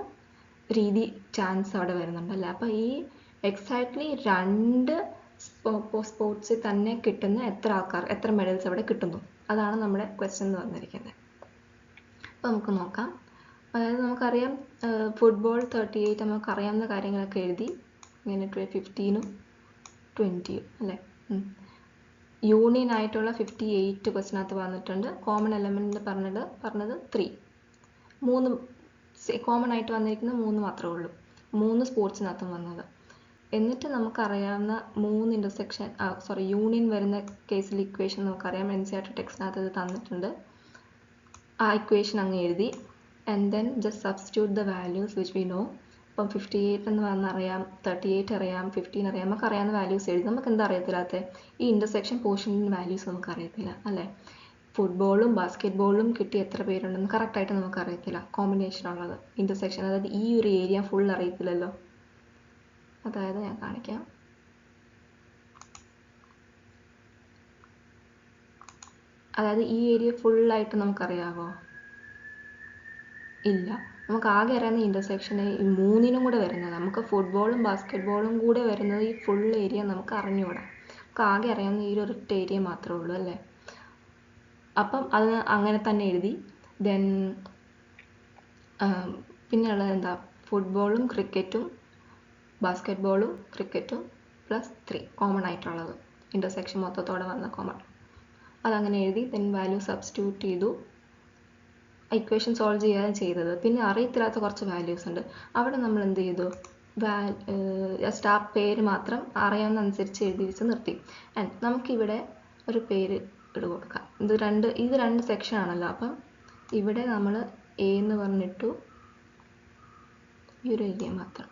രീതി ചാൻസ് അവിടെ വരുന്നുണ്ടല്ലേ. അപ്പോൾ ഈ എക്സാക്ട്ലി 2 സ്പോർട്സിൽ തന്നെ കിട്ടുന്ന എത്ര മെഡൽസ് അവിടെ കിട്ടുന്നു, അതാണ് നമ്മുടെ ക്വസ്റ്റ്യൻ എന്ന് പറഞ്ഞിരിക്കുന്നത്. അപ്പോൾ നമുക്ക് നോക്കാം. അതായത് നമുക്കറിയാം ഫുട്ബോൾ 38 നമുക്കറിയാവുന്ന കാര്യങ്ങളൊക്കെ എഴുതി, ഇങ്ങനെ 15ഉം 20ഉം അല്ലേ. യൂണിയൻ ആയിട്ടുള്ള 58 ക്വസ്റ്റിനകത്ത് വന്നിട്ടുണ്ട്. കോമൺ എലമെൻറ്റ് പറഞ്ഞത് 3 കോമൺ ആയിട്ട് വന്നിരിക്കുന്ന 3 മാത്രമേ ഉള്ളൂ, 3 സ്പോർട്സിനകത്തും വന്നത്. എന്നിട്ട് നമുക്കറിയാവുന്ന 3 യൂണിയൻ വരുന്ന കേസിൽ ഇക്വേഷൻ നമുക്കറിയാം, NCERT ടെക്സ്റ്റിനകത്ത് ഇത് തന്നിട്ടുണ്ട്. ആ ഇക്വേഷൻ അങ്ങ് എഴുതി and then just substitute the values which we know. ഇപ്പം 58 എന്ന് പറഞ്ഞറിയാം, 38 അറിയാം, 15 അറിയാം, നമുക്ക് അറിയാവുന്ന വാല്യൂസ് എഴുതി. നമുക്ക് എന്താ അറിയത്തില്ലാത്ത? ഈ ഇൻ്റർസെക്ഷൻ പോർഷനിൻ്റെ വാല്യൂസ് നമുക്ക് അറിയത്തില്ല അല്ലേ? ഫുട്ബോളും ബാസ്കറ്റ് ബോളും കിട്ടി എത്ര പേരുണ്ടെന്ന് കറക്റ്റായിട്ട് നമുക്ക് അറിയത്തില്ല. കോമ്പിനേഷൻ ഉള്ളത് ഇൻ്റർസെക്ഷൻ, അതായത് ഈ ഒരു ഏരിയ ഫുൾ അറിയത്തില്ലല്ലോ. അതായത് ഞാൻ കാണിക്കാം. അതായത് ഈ ഏരിയ ഫുള്ളായിട്ട് നമുക്കറിയാമോ? ഇല്ല. നമുക്ക് ആകെ അറിയാവുന്ന ഇൻ്റർസെക്ഷന് ഈ മൂന്നിനും കൂടെ വരുന്നത്, നമുക്ക് ഫുട്ബോളും ബാസ്കറ്റ് ബോളും കൂടെ വരുന്നത് ഈ ഫുൾ ഏരിയ നമുക്ക് അറിഞ്ഞുകൂടാ. നമുക്ക് ആകെ അറിയാവുന്ന ഈ ഒരു ഏരിയ മാത്രമേ ഉള്ളൂ അല്ലേ? അപ്പം അത് അങ്ങനെ തന്നെ എഴുതി. ദെൻ പിന്നെയുള്ളത് എന്താ? ഫുട്ബോളും ക്രിക്കറ്റും ബാസ്കറ്റ് ബോളും ക്രിക്കറ്റും +3 കോമൺ ആയിട്ടുള്ളത്, ഇൻ്റർസെക്ഷൻ മൊത്തത്തോടെ വന്ന കോമൺ. അതങ്ങനെ എഴുതി. ദെൻ വാല്യൂ സബ്സ്റ്റിറ്റ്യൂട്ട് ചെയ്തു. ഇക്വേഷൻ സോൾവ് ചെയ്യാതെ ചെയ്തത്. പിന്നെ അറിയത്തില്ലാത്ത കുറച്ച് വാല്യൂസ് ഉണ്ട്. അവിടെ നമ്മൾ എന്ത് ചെയ്തു? ജസ്റ്റ് ആ പേര് മാത്രം അറിയാവുന്ന അനുസരിച്ച് എഴുതി വെച്ച് നിർത്തി. ആൻഡ് നമുക്കിവിടെ ഒരു പേര് കൊടുക്കാം. ഇത് രണ്ട് സെക്ഷൻ ആണല്ലോ. അപ്പം ഇവിടെ നമ്മൾ എ എന്ന് പറഞ്ഞിട്ടു, ഈ ഒരു ഏരിയ മാത്രം.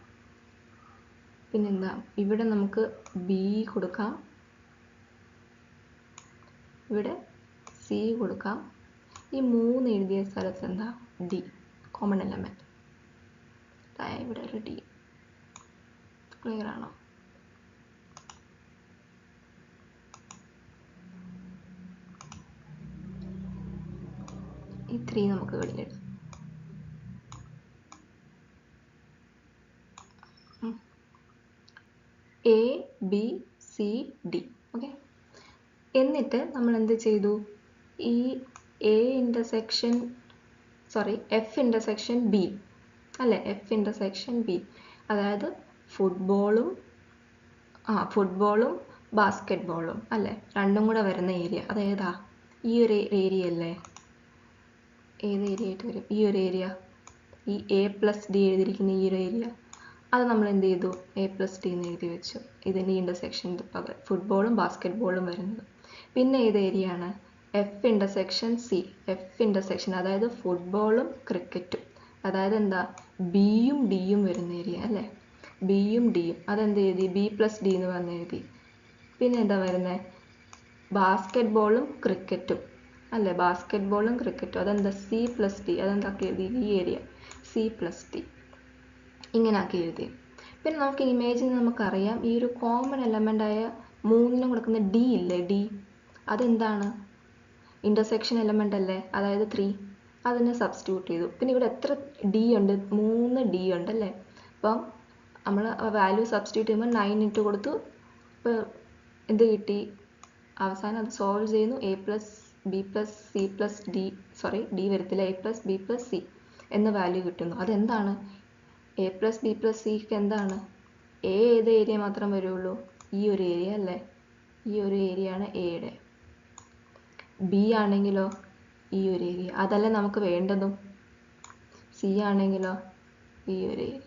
പിന്നെന്താ, ഇവിടെ നമുക്ക് ബി കൊടുക്കാം, ഇവിടെ സി കൊടുക്കാം. ഈ 3 എഴുതിയ സ്ഥലത്ത് എന്താ? D common element. ഇവിടെ ഒരു ഡി. ക്ലിയർ ആണോ? ഈ 3 നമുക്ക് വെളിയിലിടാം. A B C D. Okay. എന്നിട്ട് നമ്മൾ എന്ത് ചെയ്തു? ഈ എഫ് ഇൻ്റർസെക്ഷൻ ബി അല്ലേ? എഫ് ഇൻ്റർസെക്ഷൻ ബി, അതായത് ഫുട്ബോളും ബാസ്കറ്റ് ബോളും അല്ലേ, രണ്ടും കൂടെ വരുന്ന ഏരിയ. അതേതാ? ഈ ഒരു ഏരിയ അല്ലേ? ഏത് ഏരിയ ആയിട്ട് വരും? ഈ ഒരു ഏരിയ, ഈ A+D എഴുതിയിരിക്കുന്ന ഈ ഒരു ഏരിയ. അത് നമ്മൾ എന്ത് ചെയ്തു? A+D എന്ന് എഴുതി വെച്ചു. ഇതിൻ്റെ ഇൻ്റർസെക്ഷൻ ഫുട്ബോളും ബാസ്കറ്റ് ബോളും വരുന്നത്. പിന്നെ ഏത് ഏരിയ ആണ്? F intersection C. F intersection അതായത് ഫുട്ബോളും ക്രിക്കറ്റും, അതായത് എന്താ? ബിയും ഡിയും വരുന്ന ഏരിയ അല്ലേ? ബിയും ഡിയും. അതെന്ത് എഴുതി? B+D എന്ന് പറഞ്ഞ് എഴുതി. പിന്നെ എന്താ വരുന്നത്? ബാസ്കറ്റ് ബോളും ക്രിക്കറ്റും അല്ലേ? ബാസ്കറ്റ് ബോളും ക്രിക്കറ്റും, അതെന്താ? C+D. അതെന്താക്കി എഴുതി? ഈ ഏരിയ C+D ഇങ്ങനെ ആക്കി എഴുതി. പിന്നെ നമുക്ക് ഇമേജിൽ നമുക്കറിയാം ഈ ഒരു കോമൺ എലമെൻ്റായ 3നും കൊടുക്കുന്ന ഡി ഇല്ലേ? ഡി അതെന്താണ്? ഇൻ്റർസെക്ഷൻ എലമെൻ്റ് അല്ലേ? അതായത് 3. അതിനെ സബ്സ്റ്റിറ്റ്യൂട്ട് ചെയ്തു. പിന്നെ ഇവിടെ എത്ര ഡി ഉണ്ട്? 3 ഡി ഉണ്ടല്ലേ? അപ്പം നമ്മൾ വാല്യൂ സബ്സ്റ്റിറ്റ്യൂട്ട് ചെയ്യുമ്പോൾ 9 ഇട്ട് കൊടുത്തു. ഇപ്പോൾ എന്ത് കിട്ടി? അവസാനം അത് സോൾവ് ചെയ്യുന്നു. ഡി വരത്തില്ല, A+B+C എന്ന വാല്യൂ കിട്ടുന്നു. അതെന്താണ്? A+B+Cക്ക് എന്താണ്? എ ഏത് ഏരിയ മാത്രം വരുള്ളൂ? ഈ ഒരു ഏരിയ അല്ലേ? ഈ ഒരു ഏരിയ ആണ് എയുടെ. ബി ആണെങ്കിലോ ഈ ഒരു ഏരിയ, അതല്ലേ നമുക്ക് വേണ്ടതും. സി ആണെങ്കിലോ ഈ ഒരു ഏരിയ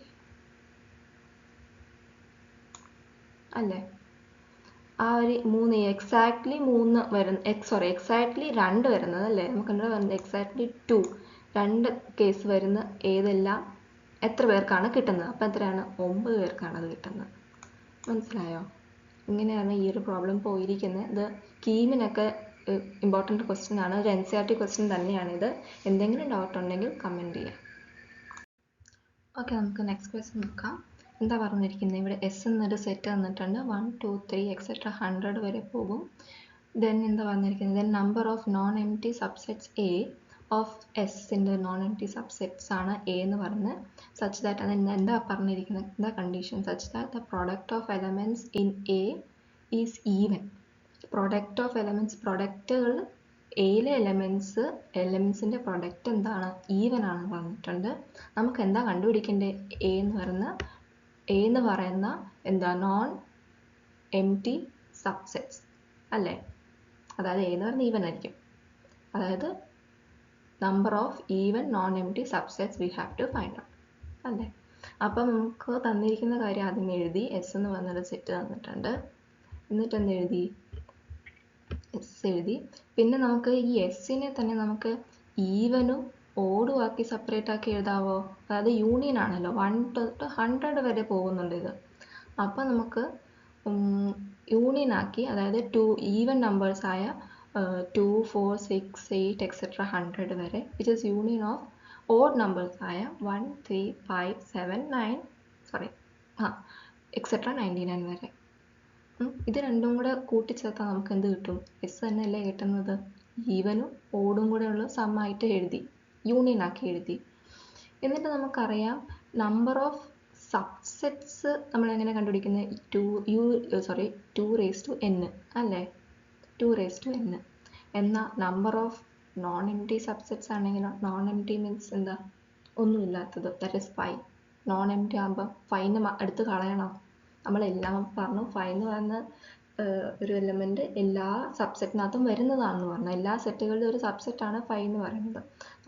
അല്ലേ? ആ ഒരു 3 എക്സാക്ട്ലി 2 വരുന്നത് അല്ലേ? നമുക്ക് എന്താ പറയുന്നത്? എക്സാക്ട്ലി 2 കേസ് വരുന്ന ഏതെല്ലാം എത്ര പേർക്കാണ് കിട്ടുന്നത്? അപ്പം എത്രയാണ്? 9 പേർക്കാണ് അത് കിട്ടുന്നത്. മനസ്സിലായോ? ഇങ്ങനെയാണ് ഈ ഒരു പ്രോബ്ലം പോയിരിക്കുന്നത്. ഇത് കീമിനൊക്കെ ഇമ്പോർട്ടൻറ്റ് ക്വസ്റ്റ്യൻ ആണ്. ഒരു NCERT ക്വസ്റ്റ്യൻ തന്നെയാണിത്. എന്തെങ്കിലും ഡൗട്ട് ഉണ്ടെങ്കിൽ കമൻറ്റ് ചെയ്യാം. ഓക്കെ, നമുക്ക് നെക്സ്റ്റ് ക്വസ്റ്റ്യൻ നോക്കാം. എന്താ പറഞ്ഞിരിക്കുന്നത്? ഇവിടെ എസ് എന്നൊരു സെറ്റ് തന്നിട്ടുണ്ട്. 1 2 3 etc 100 വരെ പോകും. ദെൻ എന്താ പറഞ്ഞിരിക്കുന്നത്? Then number of non empty subsets A of എസിൻ്റെ നോൺ എംപ്റ്റി സബ്സെറ്റ്സ് ആണ് എ എന്ന് പറഞ്ഞ് സച്ച് ദാറ്റ്, അത് എന്താ പറഞ്ഞിരിക്കുന്നത്? എന്താ condition? Such that the product of elements in A is even. Product of elements, പ്രൊഡക്റ്റുകൾ എയിലെ എലമെൻസിൻ്റെ പ്രൊഡക്റ്റ് എന്താണ്? ഈവൻ ആണെന്ന് പറഞ്ഞിട്ടുണ്ട്. നമുക്ക് എന്താ കണ്ടുപിടിക്കേണ്ടത്? എ എന്ന് പറയുന്ന എന്താ? നോൺ എംപ്റ്റി സബ്സെറ്റ്സ് അല്ലേ? അതായത് എ എന്ന് പറയുന്നത് ഈവൻ ആയിരിക്കും. അതായത് number of even non empty subsets we have to find out അല്ലേ? അപ്പം നമുക്ക് തന്നിരിക്കുന്ന കാര്യം ആദ്യം എഴുതി. എസ് എന്ന് പറഞ്ഞൊരു സെറ്റ് തന്നിട്ടുണ്ട്. എന്നിട്ട് എന്ത് എഴുതി? എസ് എഴുതി. പിന്നെ നമുക്ക് ഈ എസ്സിനെ തന്നെ നമുക്ക് ഈവനും ഓടും ആക്കി സെപ്പറേറ്റ് ആക്കി എഴുതാവോ? അതായത് യൂണിയൻ ആണല്ലോ, 1 തൊട്ട് 100 വരെ പോകുന്നുണ്ട് ഇത്. അപ്പം നമുക്ക് യൂണിയൻ ആക്കി, അതായത് ഈവൻ നമ്പേഴ്സ് ആയ 2, 4, 6, 8 എക്സെട്ര 100 വരെ, which is union of odd numbers ആയ 1, 3, 5, 7, 9 സോറി എക്സെട്ര 99 വരെ. ഇത് രണ്ടും കൂടെ കൂട്ടിച്ചേർത്താൽ നമുക്ക് എന്ത് കിട്ടും? എസ് തന്നെയല്ലേ കിട്ടുന്നത്. ഈവനും ഓടും കൂടെ ഉള്ള സമ്മായിട്ട് എഴുതി, യൂണിയൻ ആക്കി എഴുതി. എന്നിട്ട് നമുക്കറിയാം നമ്പർ ഓഫ് സബ്സെറ്റ്സ് നമ്മൾ എങ്ങനെ കണ്ടുപിടിക്കുന്നത്? 2 raised to n അല്ലേ? 2 raised to n. എന്നാൽ number of non empty subsets ആണെങ്കിലോ? നോൺ എംപ്റ്റി മീൻസ് എന്താ? ഒന്നുമില്ലാത്തത്, ദാറ്റ് ഇസ് 5. നോൺ എംപ്റ്റി ആകുമ്പോൾ 5 എടുത്ത് കളയണം. നമ്മളെല്ലാം പറഞ്ഞു 5 എന്ന് പറയുന്ന ഒരു എലമെൻറ്റ് എല്ലാ സബ്സെറ്റിനകത്തും വരുന്നതാണെന്ന് പറഞ്ഞു. എല്ലാ സെറ്റുകളിലും ഒരു സബ്സെറ്റാണ് 5 എന്ന് പറയുന്നത്.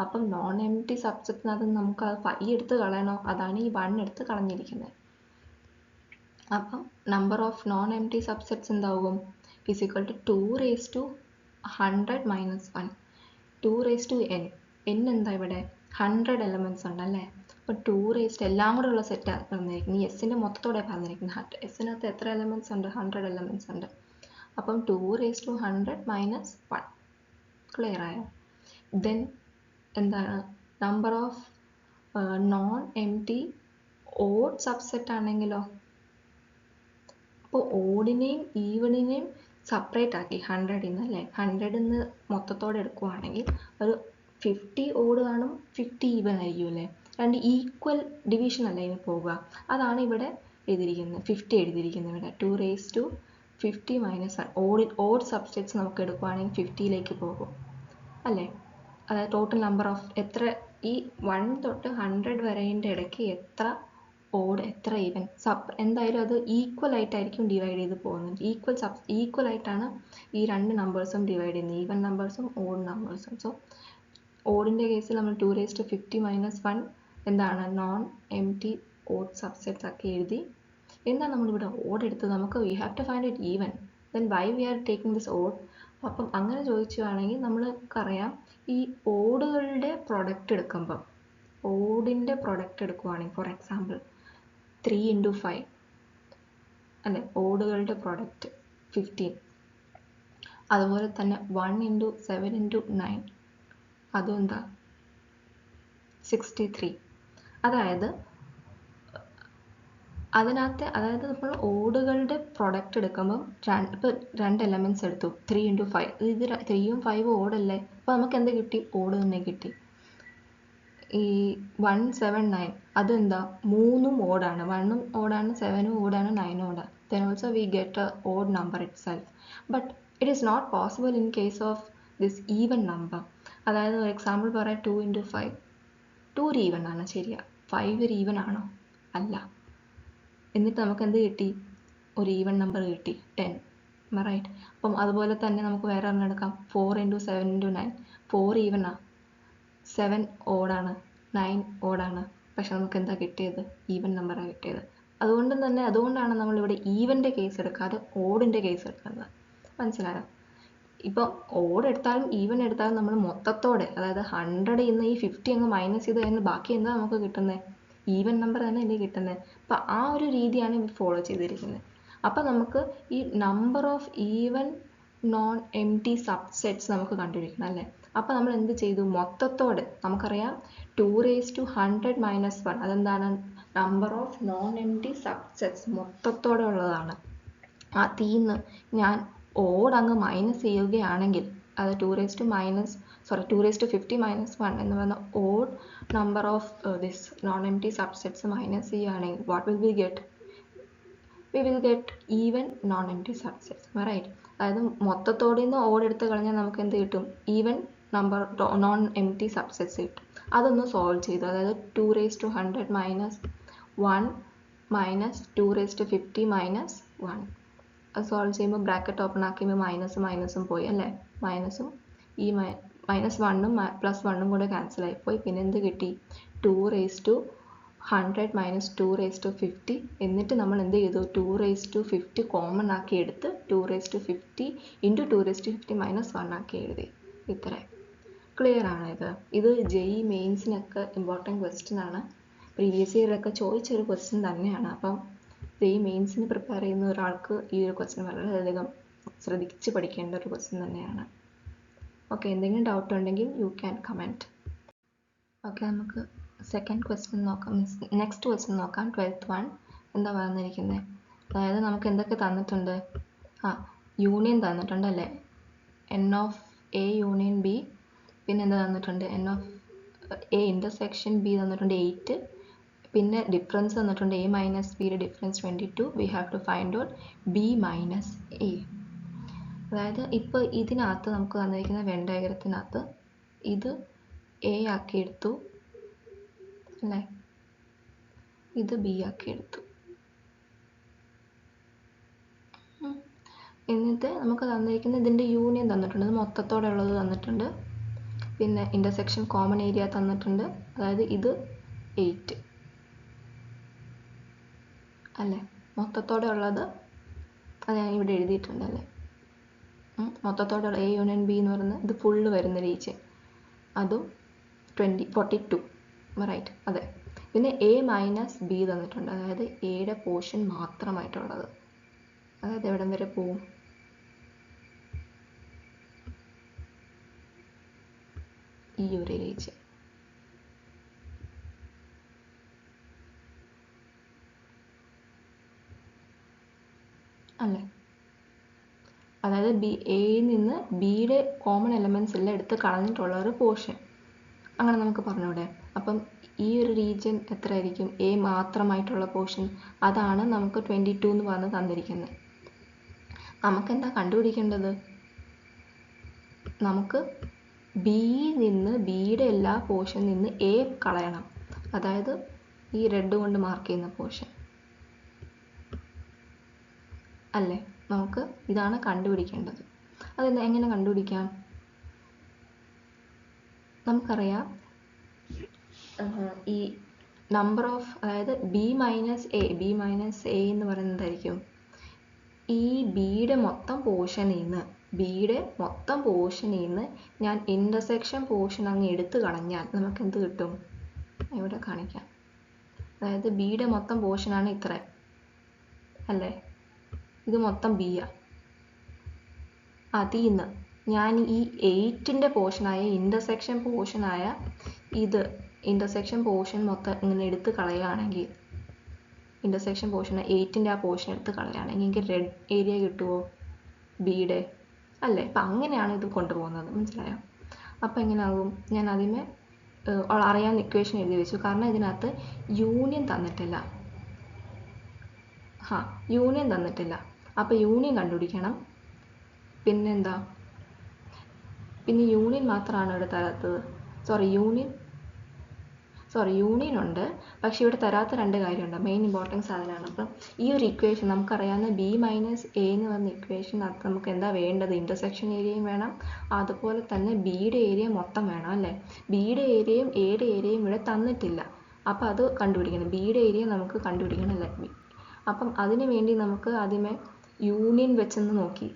അപ്പം നോൺ എംപ്റ്റി സബ്സെറ്റിനകത്ത് നമുക്ക് അത് 5 എടുത്ത് കളയണോ? അതാണ് ഈ 1 എടുത്ത് കളഞ്ഞിരിക്കുന്നത്. അപ്പം number of non empty subsets എന്താവും? Is equal to 2 raised to 100 minus 1. 2 raised to n. n എന്താ ഇവിടെ? 100 എലമെൻറ്റ്സ് ഉണ്ടല്ലേ? അപ്പോൾ 2 raised എല്ലാം കൂടെ ഉള്ള സെറ്റാണ് പറഞ്ഞിരിക്കുന്നത്. ഈ എസിൻ്റെ മൊത്തത്തോടെ പറഞ്ഞിരിക്കുന്നത്. എസിനകത്ത് എത്ര എലമെൻറ്റ്സ് ഉണ്ട്? 100 എലമെൻറ്റ്സ് ഉണ്ട്. അപ്പം 2 raised to 100 minus 1. ക്ലിയർ ആയോ? ദെൻ എന്താണ് number of non empty odd subset ആണെങ്കിലോ? അപ്പോൾ ഓഡിനെയും ഈവണിനെയും സെപ്പറേറ്റ് ആക്കി 100 നിന്ന് അല്ലേ? 100 നിന്ന് മൊത്തത്തോടെ എടുക്കുവാണെങ്കിൽ ഒരു 50 ഓഡ് കാണും, 50 ഈവൻ ആയിരിക്കും അല്ലേ? രണ്ട് ഈക്വൽ ഡിവിഷൻ അല്ലേ ഇനി പോവുക. അതാണ് ഇവിടെ എഴുതിയിരിക്കുന്നത്, 50 എഴുതിയിരിക്കുന്നത് ഇവിടെ. 2 raised to 50 minus 1. Odd subsets നമുക്ക് എടുക്കുവാണെങ്കിൽ 50ലേക്ക് പോകും അല്ലേ? അതായത് ടോട്ടൽ നമ്പർ ഓഫ് എത്ര, ഈ 1 തൊട്ട് 100 വരെൻ്റെ ഇടയ്ക്ക് എത്ര ഓഡ് എത്ര ഈവൻ എന്തായാലും അത് ഈക്വൽ ആയിട്ടായിരിക്കും ഡിവൈഡ് ചെയ്ത് പോകുന്നത്. ഈക്വൽ ആയിട്ടാണ് ഈ രണ്ട് നമ്പേഴ്സും ഡിവൈഡ് ചെയ്യുന്നത്, ഈവൻ നമ്പേഴ്സും ഓഡ് നമ്പേഴ്സും. സോ ഓഡിൻ്റെ കേസിൽ നമ്മൾ 2 raised to 50 minus 1 എന്താണ്? നോൺ എംപ്റ്റി ഓഡ് സബ്സെറ്റ്സ് ആക്കി എഴുതി. എന്താണ് നമ്മളിവിടെ ഓഡ് എടുത്തത്? നമുക്ക് we have to find it even. Then why we are taking this odd? അപ്പം അങ്ങനെ ചോദിച്ചുവാണെങ്കിൽ നമ്മൾക്കറിയാം ഈ ഓഡുകളുടെ പ്രൊഡക്റ്റ് എടുക്കുമ്പം, ഓഡിൻ്റെ പ്രൊഡക്റ്റ് എടുക്കുവാണെങ്കിൽ ഫോർ എക്സാമ്പിൾ 3 into 5 അല്ലെ? ഓഡുകളുടെ പ്രൊഡക്റ്റ് 15. അതുപോലെ തന്നെ 1 into 7 into 9 അതും എന്താ? 63. അതായത് അതിനകത്ത്, അതായത് നമ്മൾ ഓഡുകളുടെ പ്രൊഡക്റ്റ് എടുക്കുമ്പം ഇപ്പോൾ 2 എലമെൻറ്റ്സ് എടുത്തു, 3 into 5. ഇത് 3ഉം 5ഉം ഓഡല്ലേ? അപ്പോൾ നമുക്ക് എന്ത് കിട്ടി? ഓഡ് തന്നെ കിട്ടി. ഈ 1, 7, 9 അതെന്താ? 3ഉം ഓടാണ്. 1ഉം ഓടാണ്, 7ഉം ഓടാണ്, 9ഉം ഓടാണ്. Then also we get a odd number itself. But it is not possible in case of this even number. അതായത് ഒരു എക്സാമ്പിൾ പറയാം, 2 into 5. 2 ഒരു ഈവൻ ആണ്, ശരിയാ. 5 ഒരു ഈവൻ ആണോ? അല്ല. എന്നിട്ട് നമുക്ക് എന്ത് കിട്ടി? ഒരു ഈവൻ നമ്പർ കിട്ടി, 10. റൈറ്റ്? അപ്പം അതുപോലെ തന്നെ നമുക്ക് വേറെ ഒരെണ്ണം എടുക്കാം, 4 into 7 into 9. 4 ഈവനാ, 7 ഓടാണ്, 9 ഓടാണ്. പക്ഷെ നമുക്ക് എന്താ കിട്ടിയത്? ഈവൻ നമ്പറാണ് കിട്ടിയത്. അതുകൊണ്ടാണ് നമ്മളിവിടെ ഈവൻ്റെ കേസ് എടുക്കാതെ ഓഡിൻ്റെ കേസ് എടുക്കുന്നത്. മനസ്സിലായോ? ഇപ്പം ഓഡ് എടുത്താലും ഈവൻ എടുത്താലും നമ്മൾ മൊത്തത്തോടെ, അതായത് 100 ഇന്ന് ഈ 50 അങ്ങ് മൈനസ് ചെയ്ത് കഴിഞ്ഞാൽ ബാക്കി എന്താ നമുക്ക് കിട്ടുന്നത്? ഈവൻ നമ്പർ തന്നെ അല്ലേ കിട്ടുന്നത്. അപ്പം ആ ഒരു രീതിയാണ് ഇവർ ഫോളോ ചെയ്തിരിക്കുന്നത്. അപ്പം നമുക്ക് ഈ number of even non empty subsets നമുക്ക് കണ്ടുപിടിക്കണം അല്ലേ? അപ്പോൾ നമ്മൾ എന്ത് ചെയ്തു? മൊത്തത്തോടെ നമുക്കറിയാം 2 raised to 100 minus 1 അതെന്താണ്? Number of non empty subsets മൊത്തത്തോടെ ഉള്ളതാണ്. അതിന്ന് ഞാൻ ഓഡ് അങ്ങ് മൈനസ് ചെയ്യുകയാണെങ്കിൽ, അത് 2 raised to 50 minus 1 എന്ന് പറഞ്ഞ odd number of this non empty subsets minus ചെയ്യുകയാണെങ്കിൽ what will we get? we will get even non-empty subsets, right? അതായത് മൊത്തത്തോടെ നിന്ന് ഓഡ് എടുത്ത് കളഞ്ഞാൽ നമുക്ക് എന്ത് കിട്ടും? Even number non empty subsets കിട്ടും. അതൊന്ന് സോൾവ് ചെയ്തു. അതായത് 2 raised to 100 minus 1 minus 2 raised to 50 minus 1. അത് സോൾവ് ചെയ്യുമ്പോൾ ബ്രാക്കറ്റ് ഓപ്പൺ ആക്കിയുമ്പോൾ മൈനസും പോയി അല്ലേ? മൈനസും ഈ -1ഉം +1ഉം കൂടെ ക്യാൻസൽ ആയിപ്പോയി. പിന്നെ എന്ത് കിട്ടി? 2 raised to 100 minus 2 raised to 50. എന്നിട്ട് നമ്മൾ എന്ത് ചെയ്തു? 2 raised to 50 കോമൺ ആക്കി എടുത്ത് 2 raised to 50 into 2 raised to 50 minus 1 ആക്കി എഴുതി. ഇത്രയും. ക്ലിയർ ആണ് ഇത് JEE മെയിൻസിനൊക്കെ ഇമ്പോർട്ടൻറ്റ് ക്വസ്റ്റ്യൻ ആണ്. പ്രീവിയസ് ഇയറിലൊക്കെ ചോദിച്ചൊരു ക്വസ്റ്റ്യൻ തന്നെയാണ്. അപ്പം JEE മെയിൻസിന് പ്രിപ്പയർ ചെയ്യുന്ന ഒരാൾക്ക് ഈ ഒരു ക്വസ്റ്റ്യൻ വളരെയധികം ശ്രദ്ധിച്ച് പഠിക്കേണ്ട ഒരു ക്വസ്റ്റ്യൻ തന്നെയാണ്. ഓക്കെ, എന്തെങ്കിലും ഡൗട്ട് ഉണ്ടെങ്കിൽ യു ക്യാൻ കമൻറ്റ്. ഓക്കെ, നമുക്ക് സെക്കൻഡ് ക്വസ്റ്റ്യൻ നോക്കാം. നെക്സ്റ്റ് ക്വസ്റ്റ്യൻ നോക്കാം. 12th വൺ എന്താ പറഞ്ഞിരിക്കുന്നത്? അതായത് നമുക്ക് എന്തൊക്കെ തന്നിട്ടുണ്ട്? യൂണിയൻ തന്നിട്ടുണ്ടല്ലേ, N of A union B. പിന്നെ എന്താ തന്നിട്ടുണ്ട്? N of A intersection B തന്നിട്ടുണ്ട് 8. പിന്നെ ഡിഫറൻസ് തന്നിട്ടുണ്ട് A മൈനസ് ബിയുടെ difference 22. We have to find out B minus A. അതായത് ഇപ്പോൾ ഇതിനകത്ത് നമുക്ക് തന്നിരിക്കുന്ന വെൻ ഡയഗ്രത്തിനകത്ത് ഇത് A ആക്കി എടുത്തു അല്ലേ, ഇത് B ആക്കി എടുത്തു. എന്നിട്ട് നമുക്ക് തന്നിരിക്കുന്ന ഇതിൻ്റെ യൂണിയൻ തന്നിട്ടുണ്ട്, ഇത് മൊത്തത്തോടെ ഉള്ളത് തന്നിട്ടുണ്ട്. പിന്നെ ഇൻ്റർസെക്ഷൻ കോമൺ ഏരിയ തന്നിട്ടുണ്ട്, അതായത് ഇത് 8 അല്ലേ, മൊത്തത്തോടെ ഉള്ളത് അത് ഞാൻ ഇവിടെ എഴുതിയിട്ടുണ്ടല്ലേ. മൊത്തത്തോടെ A യൂണിയൻ B എന്ന് പറയുന്നത് ഇത് ഫുള്ള് വരുന്ന റീജിയൻ, അതും 42 റൈറ്റ്. അതെ. പിന്നെ A മൈനസ് B തന്നിട്ടുണ്ട്, അതായത് എയുടെ പോർഷൻ മാത്രമായിട്ടുള്ളത്, അതായത് എവിടം വരെ പോവും? ഈ ഒരു റീജിയൻ അല്ലേ. അതായത് എയിൽ നിന്ന് ബിയുടെ കോമൺ എലമെൻറ്റ്സ് എല്ലാം എടുത്ത് കളഞ്ഞിട്ടുള്ള ഒരു പോർഷൻ, അങ്ങനെ നമുക്ക് പറഞ്ഞൂടെ. അപ്പം ഈ ഒരു റീജിയൻ എത്ര ആയിരിക്കും? A മാത്രമായിട്ടുള്ള പോർഷൻ, അതാണ് നമുക്ക് 22 എന്ന് പറഞ്ഞ് തന്നിരിക്കുന്നത്. നമുക്കെന്താ കണ്ടുപിടിക്കേണ്ടത്? നമുക്ക് ബിയിൽ നിന്ന് ബിയുടെ എല്ലാ പോർഷനിൽ നിന്ന് A കളയണം, അതായത് ഈ റെഡ് കൊണ്ട് മാർക്ക് ചെയ്യുന്ന പോർഷൻ അല്ലേ. നമുക്ക് ഇതാണ് കണ്ടുപിടിക്കേണ്ടത്. അത് എങ്ങനെ കണ്ടുപിടിക്കാം? നമുക്കറിയാം ഈ നമ്പർ ഓഫ്, അതായത് B മൈനസ് A എന്ന് പറയുന്നതായിരിക്കും ഈ ബിയുടെ മൊത്തം പോർഷനിൽ നിന്ന് ഞാൻ ഇൻ്റർസെക്ഷൻ പോർഷൻ അങ്ങ് എടുത്തു കളഞ്ഞാൽ നമുക്ക് എന്ത് കിട്ടും? ഇവിടെ കാണിക്കാം. അതായത് ബിയുടെ മൊത്തം പോർഷനാണ് ഇത്ര അല്ലേ, ഇത് മൊത്തം ബിയാ. അതിൽ നിന്ന് ഞാൻ ഈ 8ൻ്റെ പോർഷനായ ഇൻ്റർസെക്ഷൻ പോർഷൻ മൊത്തം ഇങ്ങനെ എടുത്ത് കളയുകയാണെങ്കിൽ, ഇൻ്റർസെക്ഷൻ പോർഷൻ 8ൻ്റെ ആ പോർഷൻ എടുത്ത് കളയുകയാണെങ്കിൽ എനിക്ക് റെഡ് ഏരിയ കിട്ടുമോ? ബിയുടെ അല്ലേ. അപ്പം അങ്ങനെയാണ് ഇത് കൊണ്ടുപോകുന്നത്, മനസ്സിലായോ? അപ്പം എങ്ങനെയാകും? ഞാൻ ആദ്യമേ അറിയാവുന്ന ഇക്വേഷൻ എഴുതി വെച്ചു, കാരണം ഇതിനകത്ത് യൂണിയൻ തന്നിട്ടില്ല. യൂണിയൻ തന്നിട്ടില്ല, അപ്പോൾ യൂണിയൻ കണ്ടുപിടിക്കണം. പിന്നെന്താ? പിന്നെ യൂണിയൻ മാത്രമാണ് ഇവിടെ തരാത്തത്. യൂണിയൻ ഉണ്ട്, പക്ഷെ ഇവിടെ തരാത്ത രണ്ട് കാര്യമുണ്ട്. മെയിൻ ഇമ്പോർട്ടൻസ് അതിനാണ്. അപ്പം ഈ ഒരു ഇക്വേഷൻ നമുക്കറിയാവുന്ന B മൈനസ് A എന്ന് പറഞ്ഞ ഇക്വേഷനകത്ത് നമുക്ക് എന്താ വേണ്ടത്? ഇൻ്റർസെക്ഷൻ ഏരിയയും വേണം, അതുപോലെ തന്നെ ബിയുടെ ഏരിയ മൊത്തം വേണം അല്ലേ. ബിയുടെ ഏരിയയും എയുടെ ഏരിയയും ഇവിടെ തന്നിട്ടില്ല, അപ്പോൾ അത് കണ്ടുപിടിക്കണം. ബിയുടെ ഏരിയ നമുക്ക് കണ്ടുപിടിക്കണം അല്ലേ. അപ്പം അതിന് വേണ്ടി നമുക്ക് ആദ്യമേ യൂണിയൻ വെച്ചെന്ന് നോക്കി,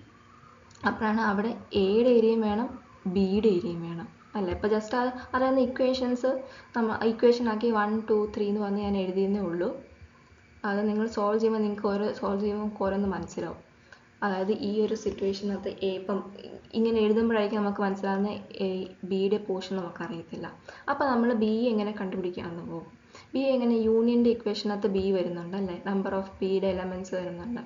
അപ്പോഴാണ് അവിടെ എയുടെ ഏരിയയും വേണം ബിയുടെ ഏരിയയും വേണം അല്ലേ. ഇപ്പോൾ ജസ്റ്റ് അറിയാവുന്ന ഇക്വേഷൻസ് ഇക്വേഷനാക്കി 1 2 3 എന്ന് പറഞ്ഞ് ഞാൻ എഴുതിയെന്നേ ഉള്ളൂ. അത് നിങ്ങൾ സോൾവ് ചെയ്യുമ്പോൾ നിങ്ങൾക്ക് ഓരോന്ന് മനസ്സിലാവും. അതായത് ഈ ഒരു സിറ്റുവേഷനകത്ത് ഇപ്പം ഇങ്ങനെ എഴുതുമ്പോഴായിരിക്കും നമുക്ക് മനസ്സിലാവുന്ന ബിയുടെ പോർഷൻ നമുക്കറിയത്തില്ല. അപ്പോൾ നമ്മൾ ബി എങ്ങനെ കണ്ടുപിടിക്കാമെന്ന് പോകും. ബി എങ്ങനെ? യൂണിയൻ്റെ ഇക്വേഷനകത്ത് ബി വരുന്നുണ്ട് അല്ലേ, നമ്പർ ഓഫ് ബിയുടെ എലമെൻറ്റ്സ് വരുന്നുണ്ട്,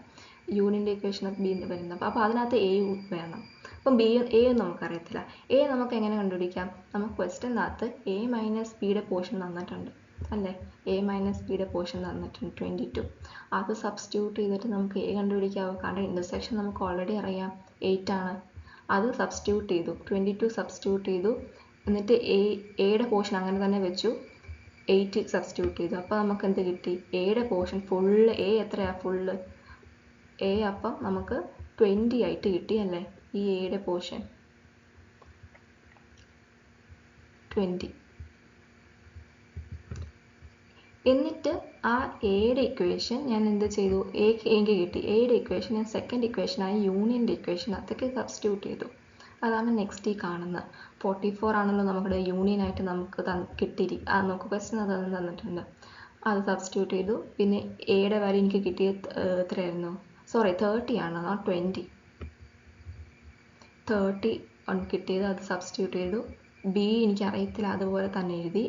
യൂണിയൻ്റെ ഇക്വേഷനകത്ത് ബി വരുന്നുണ്ട്. അപ്പോൾ അതിനകത്ത് എ വേണം. അപ്പം എയും നമുക്കറിയത്തില്ല. എ നമുക്ക് എങ്ങനെ കണ്ടുപിടിക്കാം? നമുക്ക് ക്വസ്റ്റ്യനകത്ത് A മൈനസ് ബിയുടെ പോർഷൻ തന്നിട്ടുണ്ട് അല്ലേ. A മൈനസ് ബിയുടെ പോർഷൻ തന്നിട്ടുണ്ട് 22. അത് സബ്സ്റ്റിറ്റ്യൂട്ട് ചെയ്തിട്ട് നമുക്ക് A കണ്ടുപിടിക്കാവോ? കാരണം ഇൻ്റർസെക്ഷൻ നമുക്ക് ഓൾറെഡി അറിയാം 8 ആണ്. അത് സബ്സ്റ്റിറ്റ്യൂട്ട് ചെയ്തു, 22 സബ്സ്റ്റിറ്റ്യൂട്ട് ചെയ്തു. എന്നിട്ട് എയുടെ പോർഷൻ അങ്ങനെ തന്നെ വെച്ചു, 8 സബ്സ്റ്റിറ്റ്യൂട്ട് ചെയ്തു. അപ്പോൾ നമുക്ക് എന്ത് കിട്ടി? എയുടെ പോർഷൻ ഫുള്ള്, A എത്രയാണ്? Full A. അപ്പം നമുക്ക് 20 ആയിട്ട് കിട്ടി അല്ലേ. ഈ എയുടെ പോർഷൻ 20. എന്നിട്ട് ആ എയുടെ ഇക്വേഷൻ ഞാൻ എന്ത് ചെയ്തു? എനിക്ക് കിട്ടി എയുടെ ഇക്വേഷൻ ഞാൻ സെക്കൻഡ് ഇക്വേഷനായി യൂണിയൻ്റെ ഇക്വേഷനകത്തേക്ക് സബ്സ്റ്റിറ്റ്യൂട്ട് ചെയ്തു അതാണ് നെക്സ്റ്റ് ഈ കാണുന്നത്. 44 ആണല്ലോ നമ്മുടെ യൂണിയനായിട്ട് നമുക്ക് നമുക്ക് ക്വസ്റ്റ്യൻ അത് തന്നിട്ടുണ്ട്. അത് സബ്സ്റ്റിറ്റ്യൂട്ട് ചെയ്തു. പിന്നെ എയുടെ വാല്യൂ എനിക്ക് കിട്ടിയത് എത്രയായിരുന്നു? സോറി 30 ആണ്, നോട്ട് 20. 30 കിട്ടിയത്, അത് സബ്സ്റ്റിറ്റ്യൂട്ട് ചെയ്തു. ബി എനിക്ക് അറിയത്തില്ല, അതുപോലെ തന്നെ എഴുതി.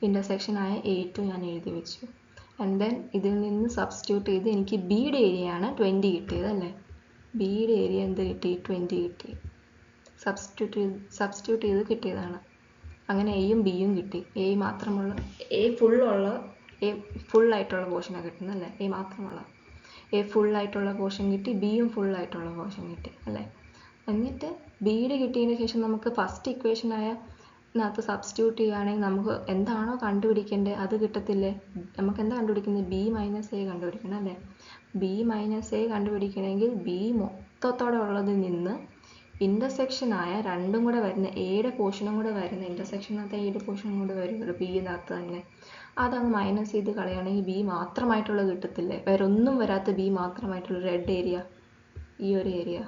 ഇൻ്റർസെക്ഷൻ ആയ A2 ഞാൻ എഴുതി വെച്ചു. ആൻഡ് ദെൻ ഇതിൽ നിന്ന് സബ്സ്റ്റിറ്റ്യൂട്ട് ചെയ്ത് എനിക്ക് ബിയുടെ ഏരിയയാണ് 20 കിട്ടിയത് അല്ലേ? ബിയുടെ ഏരിയ എന്ത് കിട്ടി? 20 കിട്ടി. സബ്സ്റ്റിറ്റ്യൂട്ട് ചെയ്ത് കിട്ടിയതാണ്. അങ്ങനെ എയും ബിയും കിട്ടി. എ മാത്രമുള്ള എ ഫുള്ളായിട്ടുള്ള പോർഷനാണ് കിട്ടുന്നത് അല്ലേ? എ മാത്രമുള്ള ഫുള്ളായിട്ടുള്ള പോർഷൻ കിട്ടി, ബിയും ഫുള്ളായിട്ടുള്ള പോർഷൻ കിട്ടി അല്ലേ? എന്നിട്ട് ബിയുടെ കിട്ടിയതിന് ശേഷം നമുക്ക് ഫസ്റ്റ് ഇക്വേഷനായ അതിനകത്ത് സബ്സ്റ്റിറ്റ്യൂട്ട് ചെയ്യുകയാണെങ്കിൽ നമുക്ക് എന്താണോ കണ്ടുപിടിക്കേണ്ടത് അത് കിട്ടത്തില്ലേ? നമുക്ക് എന്താ കണ്ടുപിടിക്കുന്നത്? ബി മൈനസ് എ കണ്ടുപിടിക്കണം അല്ലേ? ബി മൈനസ് എ കണ്ടുപിടിക്കണമെങ്കിൽ ബി മൊത്തത്തോടെ ഉള്ളതിൽ നിന്ന് ഇൻ്റർസെക്ഷനായ രണ്ടും കൂടെ വരുന്ന എയുടെ പോർഷനും കൂടെ വരുന്ന ഇൻ്റർസെക്ഷനകത്ത് എയുടെ പോർഷനും കൂടെ വരുമല്ലോ ബിയിനകത്ത് തന്നെ, അതങ്ങ് മൈനസ് ചെയ്ത് കളയുകയാണെങ്കിൽ ബി മാത്രമായിട്ടുള്ളത് കിട്ടത്തില്ലേ? വേറെ ഒന്നും വരാത്ത ബി മാത്രമായിട്ടുള്ള റെഡ് ഏരിയ, ഈ ഒരു ഏരിയ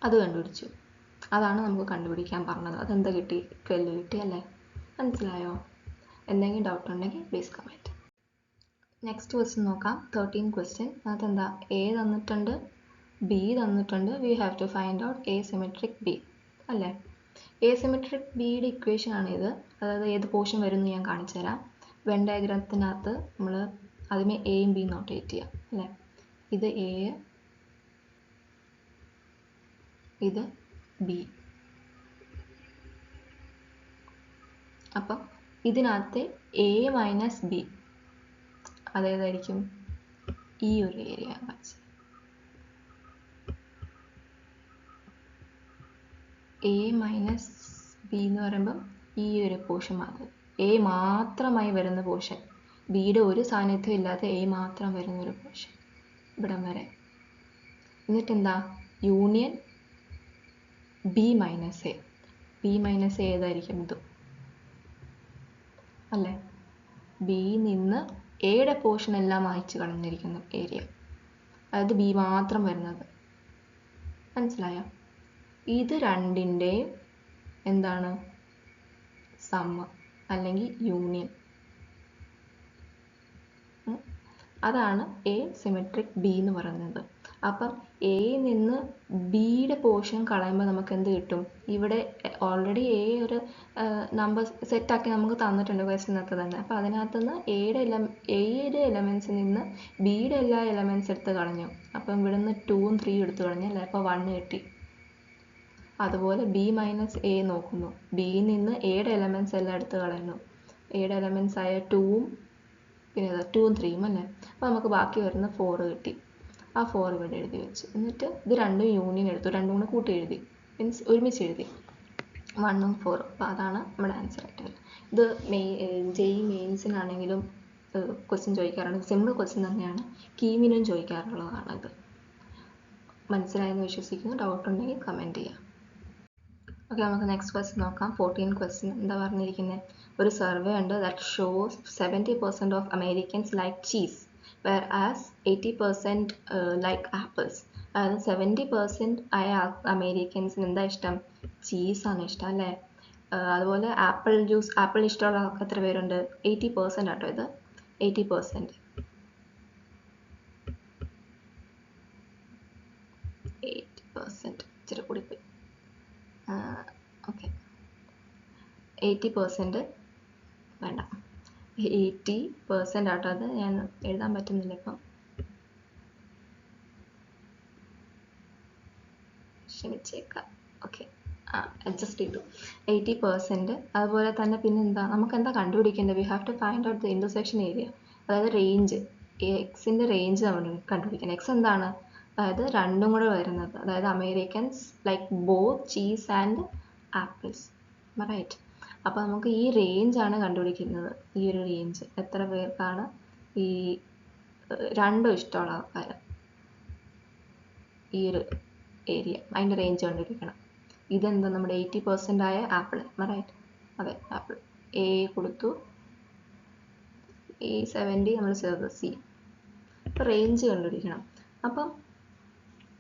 അത് കണ്ടുപിടിച്ചു. അതാണ് നമുക്ക് കണ്ടുപിടിക്കാൻ പറഞ്ഞത്. അതെന്താ കിട്ടി? 12 കിട്ടി അല്ലേ? മനസ്സിലായോ? എന്തെങ്കിലും ഡൗട്ട് ഉണ്ടെങ്കിൽ പ്ലീസ് കമൻറ്റ്. നെക്സ്റ്റ് ക്വസ്റ്റ്യൻ നോക്കാം. 13 ക്വസ്റ്റ്യൻ. അതെന്താ? എ തന്നിട്ടുണ്ട്, ബി തന്നിട്ടുണ്ട്. We have to find out A symmetric B അല്ലേ? എ സിമെട്രിക് ബിയുടെ ഇക്വേഷൻ ആണിത്. അതായത് ഏത് പോർഷൻ വരുമെന്ന് ഞാൻ കാണിച്ചു തരാം. വെൻ ഡയഗ്രത്തിനകത്ത് നമ്മൾ ആദ്യമേ എയും ബിയും നോട്ടേറ്റ് ചെയ്യാം അല്ലേ? ഇത് എ, ഇത് ബി. അപ്പം ഇതിനകത്ത് എ മൈനസ് ബി അതേതായിരിക്കും? ഈ ഒരു ഏരിയ കാണിച്ചു. എ മൈനസ് ബി എന്ന് പറയുമ്പം ഈ ഒരു പോർഷൻ മാത്രം, എ മാത്രമായി വരുന്ന പോർഷൻ, ബിയുടെ ഒരു സാന്നിധ്യം ഇല്ലാതെ എ മാത്രം വരുന്ന ഒരു പോർഷൻ ഇവിടം വരെ. എന്നിട്ട് എന്താ? Union B minus A. B minus A ഏതായിരിക്കും? ഇത് അല്ലേ? ബി നിന്ന് എയുടെ പോർഷൻ എല്ലാം മായ്ച്ചു കളഞ്ഞിരിക്കുന്ന ഏരിയ, അതായത് ബി മാത്രം വരുന്നത്. മനസ്സിലായോ? ഇത് രണ്ടിൻ്റെയും എന്താണ്? സമ്മ് അല്ലെങ്കിൽ യൂണിയൻ. അതാണ് എ സിമെട്രിക് ബി എന്ന് പറയുന്നത്. അപ്പം എയിൽ നിന്ന് ബിയുടെ പോർഷൻ കളയുമ്പോൾ നമുക്ക് എന്ത് കിട്ടും? ഇവിടെ ഓൾറെഡി എ ഒരു നമ്പർ സെറ്റാക്കി നമുക്ക് തന്നിട്ടുണ്ട് ക്വസ്റ്റ്യനകത്ത് തന്നെ. അപ്പോൾ അതിനകത്ത് നിന്ന് എയുടെ എലമെൻസിൽ നിന്ന് ബിയുടെ എല്ലാ എലമെൻസ് എടുത്ത് കളഞ്ഞു. അപ്പം ഇവിടെ നിന്ന് 2ഉം 3ഉം എടുത്ത് കളഞ്ഞു അല്ലേ? അപ്പോൾ 1 കിട്ടി. അതുപോലെ ബി മൈനസ് എ നോക്കുന്നു. ബിയിൽ നിന്ന് എയുടെ എലമെൻസ് എല്ലാം എടുത്ത് കളയുന്നു. എയുടെ എലമെൻസ് ആയ 2ഉം പിന്നെ 2ഉം 3ഉം അല്ലേ? അപ്പോൾ നമുക്ക് ബാക്കി വരുന്ന 4 കിട്ടി. ആ 4 ഇവിടെ എഴുതി വെച്ചു. എന്നിട്ട് ഇത് രണ്ടും യൂണിയൻ എടുത്തു, രണ്ടും കൂടെ കൂട്ടി എഴുതി, മീൻസ് ഒരുമിച്ച് എഴുതി 1ഉം 4ഉം. അപ്പോൾ അതാണ് നമ്മുടെ ആൻസർ ആയിട്ട് വരുന്നത്. ഇത് ജെഇ മെയിൻസിനാണെങ്കിലും ക്വസ്റ്റ്യൻ ചോദിക്കാറുണ്ട്. സിമ്പിൾ ക്വസ്റ്റ്യൻ തന്നെയാണ്, കീമിനും ചോദിക്കാറുള്ളതാണ് ഇത്. മനസ്സിലായെന്ന് വിശ്വസിക്കുന്നു. ഡൗട്ട് ഉണ്ടെങ്കിൽ കമൻറ്റ് ചെയ്യാം. ഓക്കെ, നമുക്ക് നെക്സ്റ്റ് ക്വസ്റ്റ്യൻ നോക്കാം. 14 ക്വസ്റ്റ്യൻ. എന്താ പറഞ്ഞിരിക്കുന്നത്? ഒരു സർവേ ഉണ്ട് that shows 70% of Americans like cheese whereas 80% like apples. അതായത് 70% ആയ അമേരിക്കൻസിന് എന്താ ഇഷ്ടം? ചീസാണ് ഇഷ്ടം അല്ലേ? അതുപോലെ ആപ്പിൾ ഇഷ്ടമുള്ള ആൾക്ക് എത്ര പേരുണ്ട്? 80% ആട്ടോ ഇത്. 80%. 80% ഇച്ചിരി കൂടിപ്പോയി. ഓക്കെ, 80% വേണ്ട, 80% ആട്ടോ. അത് ഞാൻ എഴുതാൻ പറ്റുന്നില്ല ഇപ്പം, ക്ഷമിച്ചേക്കാം. ഓക്കെ, അഡ്ജസ്റ്റ് ചെയ്തു. 80%. അതുപോലെ തന്നെ പിന്നെന്താ, നമുക്ക് എന്താ കണ്ടുപിടിക്കേണ്ടത്? We have to find out the intersection area, അതായത് റേഞ്ച്. എക്സിൻ്റെ റേഞ്ച് നമ്മൾ കണ്ടുപിടിക്കണം. എക്സ് എന്താണ്? അതായത് രണ്ടും കൂടെ വരുന്നത്, അതായത് Americans like both cheese and apples, right? അപ്പോൾ നമുക്ക് ഈ റേഞ്ചാണ് കണ്ടുപിടിക്കുന്നത്. ഈ ഒരു റേഞ്ച് എത്ര പേർക്കാണ് ഈ രണ്ടും ഇഷ്ടമുള്ള ആൾക്കാർ, ഈ ഒരു ഏരിയ, അതിൻ്റെ റേഞ്ച് കണ്ടുപിടിക്കണം. ഇതെന്താ? നമ്മുടെ 80% ആയ ആപ്പിൾ, റൈറ്റ്? അതെ, ആപ്പിൾ. എ കൊടുത്തു, A70 നമ്മൾ ചേർത്ത്, സി. അപ്പോൾ റേഞ്ച് കണ്ടുപിടിക്കണം. അപ്പം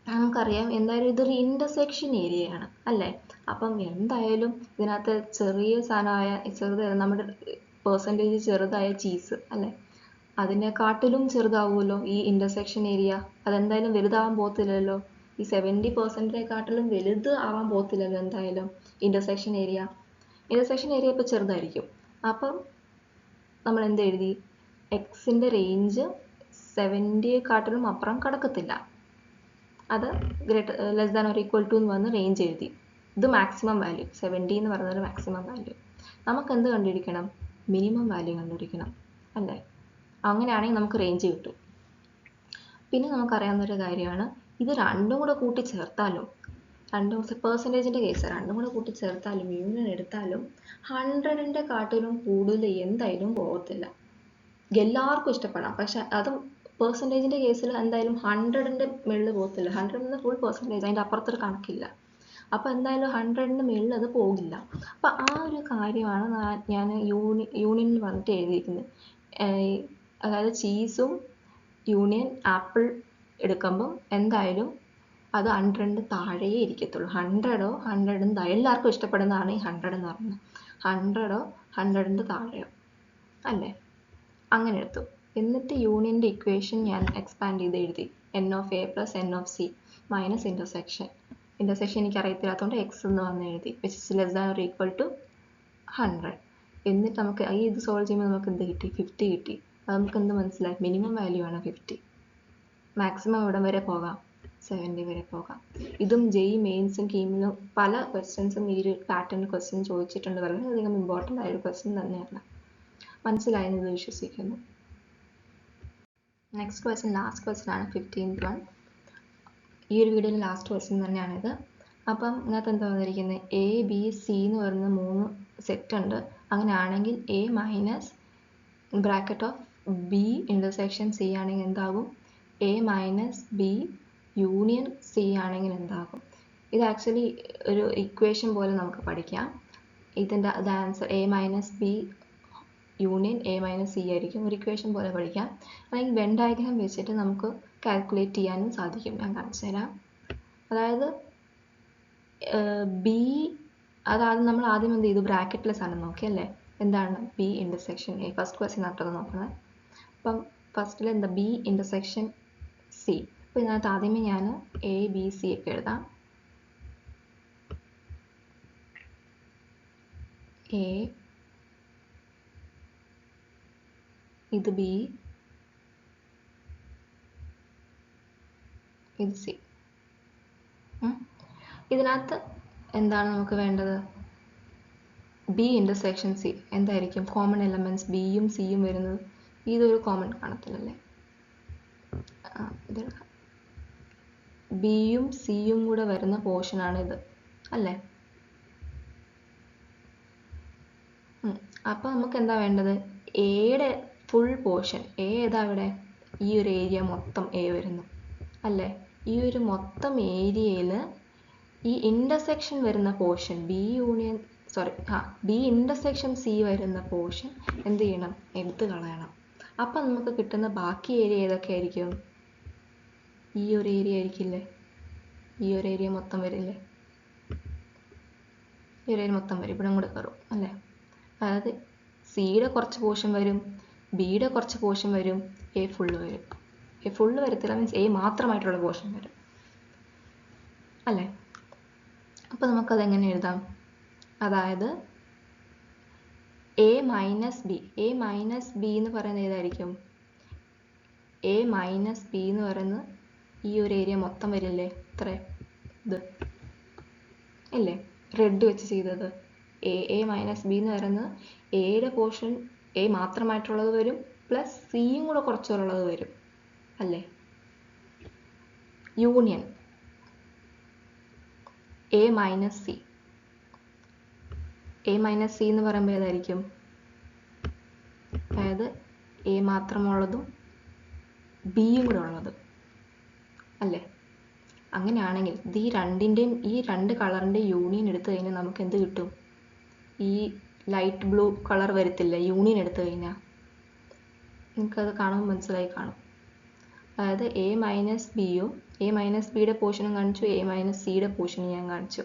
നമുക്കറിയാം എന്തായാലും ഇതൊരു ഇൻ്റർസെക്ഷൻ ഏരിയയാണ് അല്ലേ. അപ്പം എന്തായാലും ഇതിനകത്ത് ചെറിയ സാധനമായ നമ്മുടെ പെർസെൻറ്റേജ് ചെറുതായ ചീസ് അല്ലേ, അതിനെക്കാട്ടിലും ചെറുതാവുമല്ലോ ഈ ഇൻ്റർസെക്ഷൻ ഏരിയ. അതെന്തായാലും വലുതാവാൻ പോകത്തില്ലല്ലോ. ഈ 70%-നെക്കാട്ടിലും വലുത് ആവാൻ പോകത്തില്ലല്ലോ എന്തായാലും ഇൻ്റർസെക്ഷൻ ഏരിയ. ഇൻ്റർസെക്ഷൻ ഏരിയ ഇപ്പോൾ ചെറുതായിരിക്കും. അപ്പം നമ്മൾ എന്ത് എഴുതി? എക്സിൻ്റെ റേഞ്ച് 70യെക്കാട്ടിലും അപ്പുറം കടക്കത്തില്ല. അത് less than or equal to എന്ന് പറഞ്ഞ് റേഞ്ച് എഴുതി. ഇത് മാക്സിമം വാല്യൂ, 70 എന്ന് പറയുന്നത് മാക്സിമം വാല്യൂ. നമുക്ക് എന്ത് കണ്ടുപിടിക്കണം? മിനിമം വാല്യൂ കണ്ടുപിടിക്കണം അല്ലേ. അങ്ങനെയാണെങ്കിൽ നമുക്ക് റേഞ്ച് കിട്ടും. പിന്നെ നമുക്കറിയാവുന്നൊരു കാര്യമാണ്, ഇത് രണ്ടും കൂടെ കൂട്ടി ചേർത്താലും, പെർസെൻറ്റേജിൻ്റെ കേസ് രണ്ടും കൂടെ കൂട്ടി ചേർത്താലും യൂണിയൻ എടുത്താലും 100-നെക്കാട്ടിലും കൂടുതൽ എന്തായാലും പോകത്തില്ല. എല്ലാവർക്കും ഇഷ്ടപ്പെടാം, പക്ഷെ അതും പെർസെൻറ്റേജിൻ്റെ കേസിൽ എന്തായാലും 100-ന്റെ മുകളിൽ പോകത്തില്ല. 100 ഫുൾ പെർസെൻറ്റേജ്, അതിൻ്റെ അപ്പുറത്തൊരു കണക്കില്ല. അപ്പോൾ എന്തായാലും 100-ന് മുകളിൽ അത് പോകില്ല. അപ്പോൾ ആ ഒരു കാര്യമാണ് ഞാൻ യൂണിയൻ പറഞ്ഞിട്ട് എഴുതിയിരിക്കുന്നത്. അതായത് ചീസും യൂണിയൻ ആപ്പിൾ എടുക്കുമ്പം എന്തായാലും അത് 100-ന് താഴെയേ ഇരിക്കത്തുള്ളൂ. 100-ഓ 100-ന് താഴെ, എല്ലാവർക്കും ഇഷ്ടപ്പെടുന്നതാണ് ഈ 100 എന്ന് പറയുന്നത്. 100-ഓ 100-ന്റെ താഴെയോ അല്ലേ. അങ്ങനെ എടുത്തു. എന്നിട്ട് യൂണിയൻ്റെ ഇക്വേഷൻ ഞാൻ എക്സ്പാൻഡ് ചെയ്ത് എഴുതി. n of a plus n of c minus intersection എനിക്ക് അറിയത്തില്ലാത്തതുകൊണ്ട് എക്സ് എന്ന് വന്ന് എഴുതി, which is less than or equal to 100. എന്നിട്ട് നമുക്ക് ഇത് സോൾവ് ചെയ്യുമ്പോൾ നമുക്ക് എന്ത് കിട്ടി? 50 കിട്ടി. അത് നമുക്ക് എന്ത് മനസ്സിലായി? മിനിമം വാല്യൂ ആണ് 50. മാക്സിമം എവിടെ വരെ പോകാം? 70 വരെ പോകാം. ഇതും ജെഇ മെയിൻസും കീമിലും പല ക്വസ്റ്റ്യൻസും ഈ ഒരു പാറ്റേൺ ക്വസ്റ്റ്യൻ ചോദിച്ചിട്ടുണ്ട്. വളരെയധികം ഇമ്പോർട്ടൻ്റ് ആയൊരു ക്വസ്റ്റ്യൻ തന്നെയാണ്. മനസ്സിലായെന്ന് വിശ്വസിക്കുന്നു. നെക്സ്റ്റ് ക്വസ്റ്റ്യൻ, ലാസ്റ്റ് ക്വസ്റ്റ്യൻ ആണ് 15th വൺ. ഈ ഒരു വീഡിയോയിൽ ലാസ്റ്റ് ക്വസ്റ്റ്യൻ തന്നെയാണിത്. അപ്പം ഇതിനകത്ത് എന്താ വന്നിരിക്കുന്നത്? എ ബി സി എന്ന് പറയുന്ന 3 സെറ്റ് ഉണ്ട്. അങ്ങനെയാണെങ്കിൽ A minus bracket of B intersection C ആണെങ്കിൽ എന്താകും? A minus B union C ആണെങ്കിൽ എന്താകും? ഇത് ആക്ച്വലി ഒരു ഇക്വേഷൻ പോലെ നമുക്ക് പഠിക്കാം. ഇതിൻ്റെ answer A minus B union A minus C ആയിരിക്കും. ഒരു ഇക്വേഷൻ പോലെ പഠിക്കാം. അല്ലെങ്കിൽ വെൻ ഡയഗ്രാം വെച്ചിട്ട് നമുക്ക് കാൽക്കുലേറ്റ് ചെയ്യാനും സാധിക്കും. ഞാൻ കാണിച്ചു തരാം. അതായത് ബി, അതായത് നമ്മൾ ആദ്യം എന്ത് ചെയ്തു? ബ്രാക്കറ്റ്ലെസ് ആണ് നോക്കി അല്ലേ. എന്താണ് B intersection A? First question നട്ടത് നോക്കുന്നത്. അപ്പം ഫസ്റ്റിൽ എന്താ? B intersection C. അപ്പോൾ ഇതിനകത്ത് ആദ്യമേ ഞാൻ എ ബി സി ഒക്കെ എഴുതാം. എ, ഇത് ബി, ഇത് സി. ഇതിനകത്ത് എന്താണ് നമുക്ക് വേണ്ടത്? ബി ഇൻ്റർസെക്ഷൻ സി എന്തായിരിക്കും? കോമൺ എലമെൻറ്റ്സ് ബിയും സിയും വരുന്നത്. ഇതൊരു കോമൺ കാണത്തില്ലല്ലേ. ഇതെടുക്കാം. ബിയും സിയും കൂടെ വരുന്ന പോർഷനാണ് ഇത് അല്ലേ. അപ്പോൾ നമുക്ക് എന്താ വേണ്ടത്? എയുടെ ഫുൾ പോർഷൻ. എ ഏതാ ഇവിടെ? ഈ ഒരു ഏരിയ മൊത്തം എ വരുന്നു അല്ലേ. ഈ ഒരു മൊത്തം ഏരിയയിൽ ഈ ഇൻ്റർസെക്ഷൻ വരുന്ന പോർഷൻ ബി ഇൻ്റർസെക്ഷൻ സി വരുന്ന പോർഷൻ എന്ത് ചെയ്യണം? എടുത്ത് കളയണം. അപ്പം നമുക്ക് കിട്ടുന്ന ബാക്കി ഏരിയ ഏതൊക്കെ ആയിരിക്കും? ഈ ഒരു ഏരിയ ആയിരിക്കില്ലേ. ഈ ഒരു ഏരിയ മൊത്തം വരില്ലേ. ഈ ഒരു ഏരിയ മൊത്തം വരും, ഇവിടെ കൂടെ കയറും അല്ലേ. അതായത് സിയുടെ കുറച്ച് പോർഷൻ വരും, ബിയുടെ കുറച്ച് പോർഷൻ വരും, എ ഫുള്ള് വരും. എ ഫുള്ള് വരത്തില്ല, മീൻസ് എ മാത്രമായിട്ടുള്ള പോർഷൻ വരും അല്ലേ. അപ്പോൾ നമുക്കതെങ്ങനെ എഴുതാം? അതായത് എ മൈനസ് ബി എന്ന് പറയുന്നത് ഏതായിരിക്കും? എ മൈനസ് ബി എന്ന് പറയുന്നത് ഈ ഒരു ഏരിയ മൊത്തം വരില്ലേ. ഇത്ര ഇത് ഇല്ലേ, റെഡ് വെച്ച് ചെയ്തത്. എ മൈനസ് ബി എന്ന് പറയുന്നത് എയുടെ പോർഷൻ എ മാത്രമായിട്ടുള്ളത് വരും, പ്ലസ് സിയും കൂടെ കുറച്ചുള്ളത് വരും അല്ലേ. Union A minus C. A minus C എന്ന് പറയുമ്പോൾ ഏതായിരിക്കും? അതായത് എ മാത്രമുള്ളതും ബിയും കൂടെ ഉള്ളത് അല്ലേ. അങ്ങനെയാണെങ്കിൽ ഈ രണ്ട് കളറിൻ്റെ യൂണിയൻ എടുത്തു കഴിഞ്ഞാൽ നമുക്ക് എന്ത് കിട്ടും? ഈ ലൈറ്റ് ബ്ലൂ കളർ വരത്തില്ല യൂണിയൻ എടുത്തു കഴിഞ്ഞാൽ. നിങ്ങൾക്കത് കാണുമ്പോൾ മനസ്സിലായി കാണും. അതായത് എ മൈനസ് ബിയും എ മൈനസ് ബിയുടെ പോർഷനും കാണിച്ചു, എ മൈനസ് സിയുടെ പോർഷനും ഞാൻ കാണിച്ചു.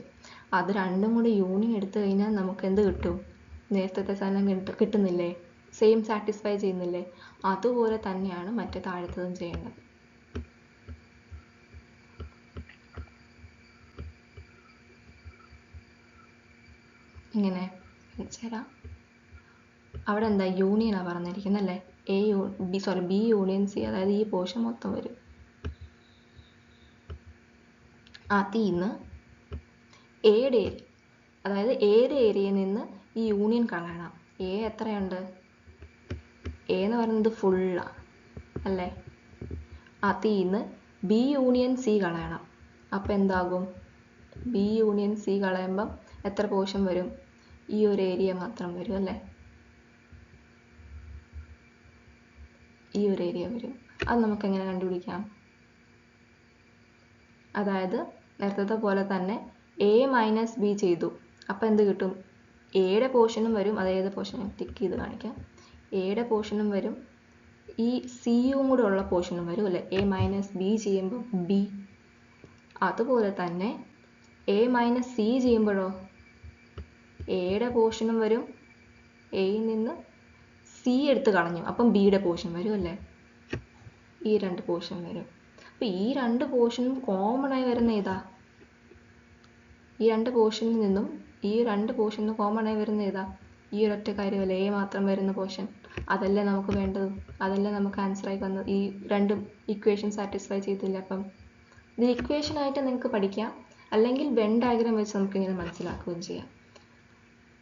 അത് രണ്ടും കൂടി യൂണിയൻ എടുത്തു കഴിഞ്ഞാൽ നമുക്ക് എന്ത് കിട്ടും? നേരത്തെ സാധനം കിട്ടുന്നില്ലേ? സെയിം സാറ്റിസ്ഫൈ ചെയ്യുന്നില്ലേ? അതുപോലെ തന്നെയാണ് മറ്റേ താഴത്തതും ചെയ്യേണ്ടത്. ഇങ്ങനെ വെച്ചുതരാം. അവിടെ എന്താ യൂണിയനാണ് പറഞ്ഞിരിക്കുന്നത് അല്ലേ? ബി യൂണിയൻ സി, അതായത് ഈ പോർഷൻ മൊത്തം വരും. അതിൽ നിന്ന് എയുടെ ഏരിയ, അതായത് ഏത് ഏരിയയിൽ നിന്ന് ഈ യൂണിയൻ കളയണം. എ എത്രയുണ്ട്? എ എന്ന് പറയുന്നത് ഫുള്ളാണ് അല്ലേ? അതിൽ നിന്ന് ബി യൂണിയൻ സി കളയണം. അപ്പം എന്താകും? ബി യൂണിയൻ സി കളയുമ്പം എത്ര പോർഷൻ വരും? ഈ ഒരു ഏരിയ മാത്രം വരും അല്ലേ? ഈ ഒരു ഏരിയ വരും. അത് നമുക്ക് എങ്ങനെ കണ്ടുപിടിക്കാം? അതായത് നേരത്തെ പോലെ തന്നെ എ മൈനസ് ബി ചെയ്തു. അപ്പം എന്ത് കിട്ടും? എയുടെ പോർഷനും വരും, അതേത് പോർഷൻ ടിക്ക് ചെയ്ത് കാണിക്കാം. എയുടെ പോർഷനും വരും, ഈ സിയും കൂടെ ഉള്ള പോർഷനും വരും അല്ലേ? എ മൈനസ് ബി ചെയ്യുമ്പോൾ ബി. അതുപോലെ തന്നെ എ മൈനസ് സി ചെയ്യുമ്പോഴോ എയുടെ പോർഷനും വരും, എയിൽ നിന്ന് സി എടുത്ത് കളഞ്ഞു, അപ്പം ബിയുടെ പോർഷൻ വരും അല്ലേ? ഈ രണ്ട് പോർഷൻ വരും. അപ്പം ഈ രണ്ട് പോർഷനും കോമൺ ആയി വരുന്ന ഏതാ? ഈ രണ്ട് പോർഷനിൽ നിന്നും കോമൺ ആയി വരുന്ന ഏതാ? ഈ ഒരൊറ്റ കാര്യമല്ലേ, എ മാത്രം വരുന്ന പോർഷൻ. അതല്ലേ നമുക്ക് വേണ്ടത്, അതല്ലേ നമുക്ക് ആൻസർ ആയി വന്നത്. ഈ രണ്ടും ഇക്വേഷൻ സാറ്റിസ്ഫൈ ചെയ്തില്ല. അപ്പം ഇത് ഇക്വേഷനായിട്ട് നിങ്ങൾക്ക് പഠിക്കാം, അല്ലെങ്കിൽ വെൻ ഡയഗ്രാം വെച്ച് നമുക്കിങ്ങനെ മനസ്സിലാക്കുകയും ചെയ്യാം.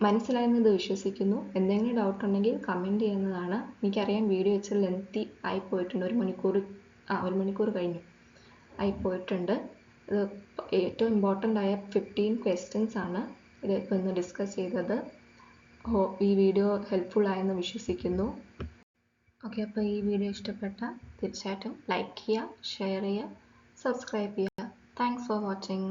മനസ്സിലായെന്നത് വിശ്വസിക്കുന്നു. എന്തെങ്കിലും ഡൗട്ട് ഉണ്ടെങ്കിൽ കമൻറ്റ് ചെയ്യുന്നതാണ്. എനിക്കറിയാം വീഡിയോ വെച്ച് ലെങ്തി ആയിപ്പോയിട്ടുണ്ട്, ഒരു മണിക്കൂർ കഴിഞ്ഞു ആയിപ്പോയിട്ടുണ്ട്. ഇത് ഏറ്റവും ഇമ്പോർട്ടൻ്റ് ആയ 15 ക്വസ്റ്റ്യൻസ് ആണ് ഇതിപ്പോൾ ഇന്ന് ഡിസ്കസ് ചെയ്തത്. ഈ വീഡിയോ ഹെൽപ്ഫുൾ ആയെന്ന് വിശ്വസിക്കുന്നു. ഓക്കെ, അപ്പോൾ ഈ വീഡിയോ ഇഷ്ടപ്പെട്ടാൽ തീർച്ചയായിട്ടും ലൈക്ക് ചെയ്യുക, ഷെയർ ചെയ്യുക, സബ്സ്ക്രൈബ് ചെയ്യുക. Thanks for watching.